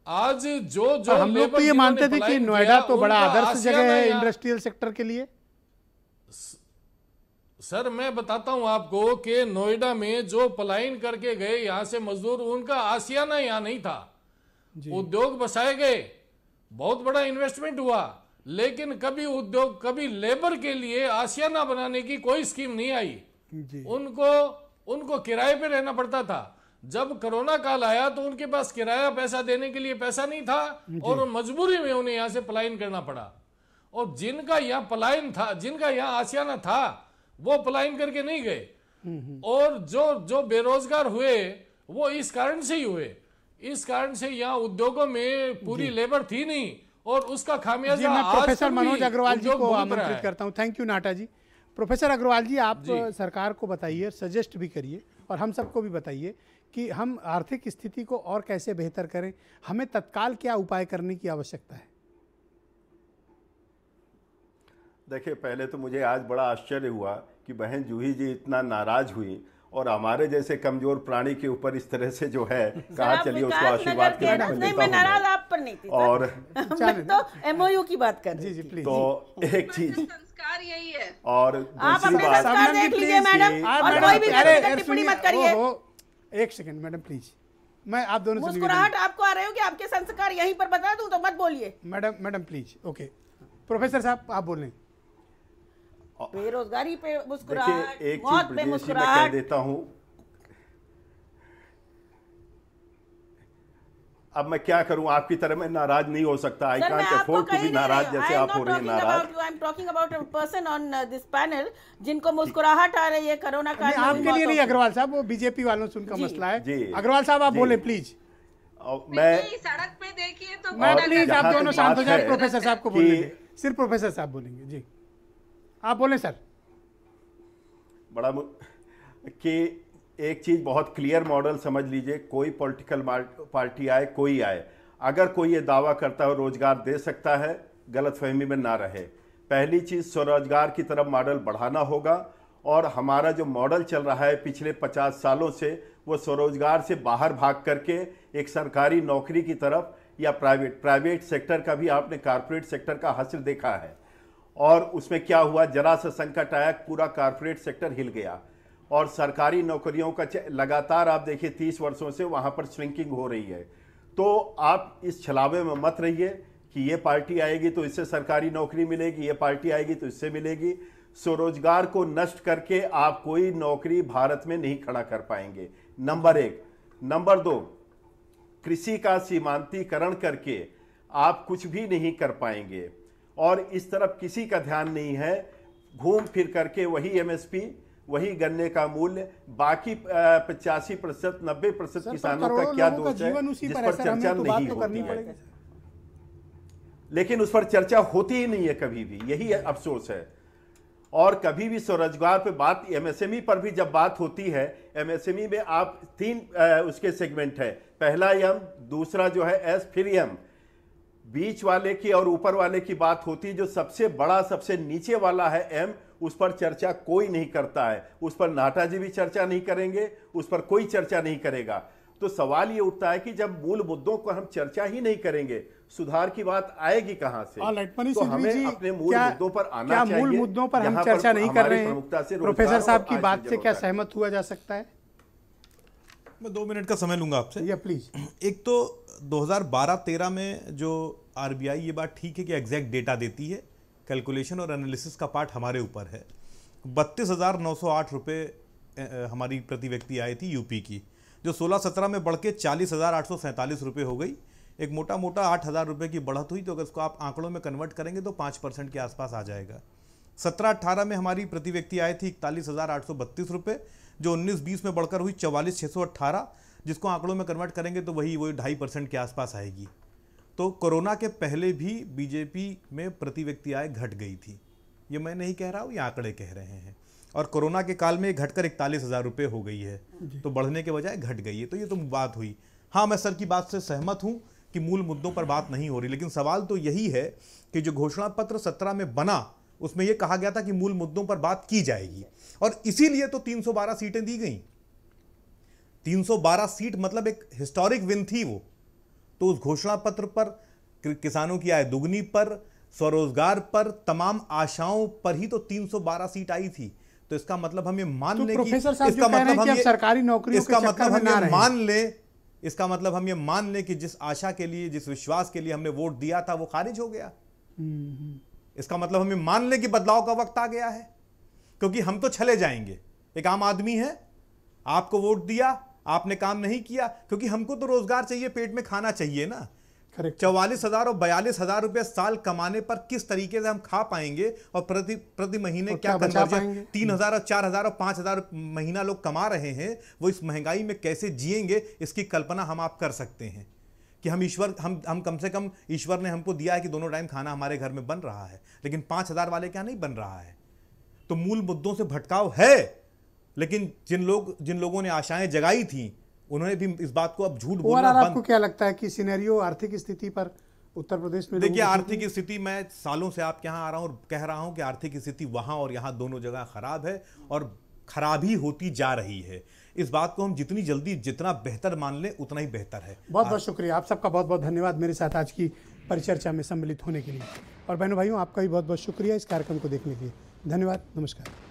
आज जो हम लोग तो ये मानते थे कि नोएडा तो बड़ा आदर्श जगह है इंडस्ट्रियल सेक्टर के लिए। सर मैं बताता हूं आपको कि नोएडा में जो पलायन करके गए यहाँ से मजदूर, उनका आशियाना यहाँ नहीं था। उद्योग बसाए गए, बहुत बड़ा इन्वेस्टमेंट हुआ, लेकिन कभी लेबर के लिए आशियाना बनाने की कोई स्कीम नहीं आई। उनको किराए पे रहना पड़ता था। जब कोरोना काल आया तो उनके पास किराया पैसा देने के लिए पैसा नहीं था और मजबूरी में उन्हें यहाँ से पलायन करना पड़ा। और जिनका यहाँ पलायन था, जिनका यहाँ आशियाना था, वो पलायन करके नहीं गए। और जो बेरोजगार हुए वो इस कारण से ही हुए। इस कारण से यहाँ उद्योगों में पूरी लेबर थी नहीं और उसका खामियाजा मैं प्रोफेसर मनोज अग्रवाल जी को आमंत्रित करता हूँ। Thank you Nata ji. Professor Agarwal ji, आप सरकार को बताइए, सजेस्ट भी करिए और हम सबको भी बताइए कि हम आर्थिक स्थिति को और कैसे बेहतर करें, हमें तत्काल क्या उपाय करने की आवश्यकता है। देखिए, पहले तो मुझे आज बड़ा आश्चर्य हुआ कि बहन जूही जी इतना नाराज हुई और हमारे जैसे कमजोर प्राणी के ऊपर इस तरह से जो है कहा, चलिए उसको आशीर्वाद के रूप में लेता हूं। आप पर नहीं थी और मैं तो MOU की बात कर रही जी प्लीज। तो एक चीज संस्कार संस्कार यही है। और आप दूसरी अपने बात, संस्कार देख लीजिए मैडम, और कोई भी व्यक्तिगत टिप्पणी मत करिए। एक सेकंड मैडम प्लीज, मैं आप दोनों से मुस्कुराहट आपको आ रहे हो कि आपके संस्कार यहीं पर बता दूं तो मत बोलिए। Madam please. ओके प्रोफेसर साहब आप बोल रहे हैं। बेरोजगारी पे मुस्कुराहट, देखिए एक मौत चीज पे ब्रजेश जी मैं कह मुस्कुराहट। देता हूं, अब मैं क्या करूं, आपकी तरह मैं नाराज नहीं हो सकता। आई सर, मैं कांट आपको अफोर्ड टू कहीं बी नहीं नाराज रही हूं। जैसे I am आप हो not रही हैं talking नाराज। about you. I am talking about a person on this panel जिनको मुस्कुराहट आ रही है कोरोना काल में। आपके लिए नहीं अग्रवाल साहब, वो बीजेपी वालों से उनका मसला है। जी। अग्रवाल साहब आप जी। बोले प्लीज। मैं सड़क पे देखिए तो मैं और प्लीज आप जहाँ दोनों तक शांत हो बात जाए, है प्रोफेसर साहब को कि- बोलने दें। सिर्फ प्रोफेसर साहब बोलेंगे जी, आप बोले सर। बड़ा कि एक चीज बहुत क्लियर मॉडल समझ लीजिए, कोई पॉलिटिकल पार्टी आए कोई आए, अगर कोई ये दावा करता है रोजगार दे सकता है, गलतफहमी में ना रहे। पहली चीज स्वरोजगार की तरफ मॉडल बढ़ाना होगा, और हमारा जो मॉडल चल रहा है पिछले 50 सालों से, वो स्वरोजगार से बाहर भाग करके एक सरकारी नौकरी की तरफ या प्राइवेट सेक्टर का भी, आपने कारपोरेट सेक्टर का हासिल देखा है। और उसमें क्या हुआ, जरा सा संकट आया, पूरा कारपोरेट सेक्टर हिल गया, और सरकारी नौकरियों का लगातार आप देखिए 30 वर्षों से वहां पर श्रिंकिंग हो रही है। तो आप इस छलावे में मत रहिए कि ये पार्टी आएगी तो इससे सरकारी नौकरी मिलेगी, ये पार्टी आएगी तो इससे मिलेगी। स्वरोजगार को नष्ट करके आप कोई नौकरी भारत में नहीं खड़ा कर पाएंगे, नंबर 1। नंबर 2, कृषि का सीमांतीकरण करके आप कुछ भी नहीं कर पाएंगे, और इस तरफ किसी का ध्यान नहीं है। घूम फिर करके वही एमएसपी, वही गन्ने का मूल्य, बाकी 85% 90% किसानों का क्या दोष है जिस पर चर्चा नहीं होती है। लेकिन उस पर चर्चा होती ही नहीं है कभी भी, यही अफसोस है। और कभी भी स्वरोजगार पे बात, एमएसएमई पर भी जब बात होती है, एमएसएमई में आप 3 उसके सेगमेंट है, पहला एम, दूसरा जो है एस, फिर एम। बीच वाले की और ऊपर वाले की बात होती है, जो सबसे बड़ा सबसे नीचे वाला है एम, उस पर चर्चा कोई नहीं करता है। उस पर नाटा जी भी चर्चा नहीं करेंगे, उस पर कोई चर्चा नहीं करेगा। तो सवाल ये उठता है कि जब मूल मुद्दों को हम चर्चा ही नहीं करेंगे, सुधार की बात आएगी कहां से? तो हमें अपने मूल मुद्दों पर आना चाहिए। मूल मुद्दों पर हम चर्चा नहीं कर रहे हैं? प्रोफेसर साहब की बात से क्या सहमत हुआ जा सकता है? मैं 2 मिनट का समय लूंगा आपसे। या प्लीज। एक तो 2012-13 में जो आरबीआई, ये बात ठीक है कि एग्जैक्ट डेटा देती है, कैलकुलेशन और एनालिसिस का पार्ट हमारे ऊपर है। 32,908 रुपये हमारी प्रति व्यक्ति आई थी यूपी की, जो 16-17 में बढ़ के 40,847 रुपये हो गई। एक मोटा मोटा 8,000 रुपये की बढ़त हुई, तो अगर इसको आप आंकड़ों में कन्वर्ट करेंगे तो 5% के आसपास आ जाएगा। 17-18 में हमारी प्रति व्यक्ति आई थी 41,832 रुपये, जो 19-20 में बढ़कर हुई 44,618, जिसको आंकड़ों में कन्वर्ट करेंगे तो वही 2.5% के आसपास आएगी। तो कोरोना के पहले भी बीजेपी में प्रति व्यक्ति आय घट गई थी, ये मैं नहीं कह रहा हूँ, ये आंकड़े कह रहे हैं। और कोरोना के काल में घटकर 41,000 रुपये हो गई है, तो बढ़ने के बजाय घट गई है। तो ये तो बात हुई। हाँ, मैं सर की बात से सहमत हूँ कि मूल मुद्दों पर बात नहीं हो रही, लेकिन सवाल तो यही है कि जो घोषणा पत्र 17 में बना, उसमें यह कहा गया था कि मूल मुद्दों पर बात की जाएगी, और इसीलिए तो 312 सीटें दी गई। 312 सीट मतलब एक हिस्टोरिक विन थी वो। तो उस घोषणा पत्र पर, किसानों की आय दुगनी पर, स्वरोजगार पर, तमाम आशाओं पर ही तो 312 सीट आई थी। तो इसका मतलब हम ये मान लें कि इसका मतलब हम ये सरकारी नौकरियों के चक्कर में ना रहें। इसका मतलब हम ये मान लें कि जिस आशा के लिए, जिस विश्वास के लिए हमने वोट दिया था, वो खारिज हो गया। इसका मतलब हम ये मान लें कि बदलाव का वक्त आ गया है, क्योंकि हम तो चले जाएंगे। एक आम आदमी है, आपको वोट दिया, आपने काम नहीं किया, क्योंकि हमको तो रोजगार चाहिए, पेट में खाना चाहिए ना। 44,000 और 42,000 रुपये साल कमाने पर किस तरीके से हम खा पाएंगे, और प्रति महीने क्या कन्वर्जन 3,000 और 4,000 और 5,000 महीना लोग कमा रहे हैं, वो इस महंगाई में कैसे जिएंगे, इसकी कल्पना हम आप कर सकते हैं। कि हम कम से कम, ईश्वर ने हमको दिया है कि दोनों टाइम खाना हमारे घर में बन रहा है, लेकिन 5,000 वाले क्या नहीं बन रहा है। तो मूल मुद्दों से भटकाव है, लेकिन जिन लोगों ने आशाएं जगाई थी, उन्होंने भी इस बात को अब झूठ बोलना बंद। आपको क्या लगता है कि सिनेरियो, आर्थिक स्थिति पर उत्तर प्रदेश में? देखिए, आर्थिक स्थिति, मैं सालों से आपके यहाँ आ रहा हूँ और कह रहा हूँ कि आर्थिक स्थिति वहाँ और यहाँ दोनों जगह खराब है, और खराब ही होती जा रही है। इस बात को हम जितनी जल्दी, जितना बेहतर मान लें, उतना ही बेहतर है। बहुत बहुत शुक्रिया, आप सबका बहुत बहुत धन्यवाद मेरे साथ आज की परिचर्चा में सम्मिलित होने के लिए। और बहनों भाइयों, आपका भी बहुत बहुत शुक्रिया इस कार्यक्रम को देखने के लिए। धन्यवाद, नमस्कार।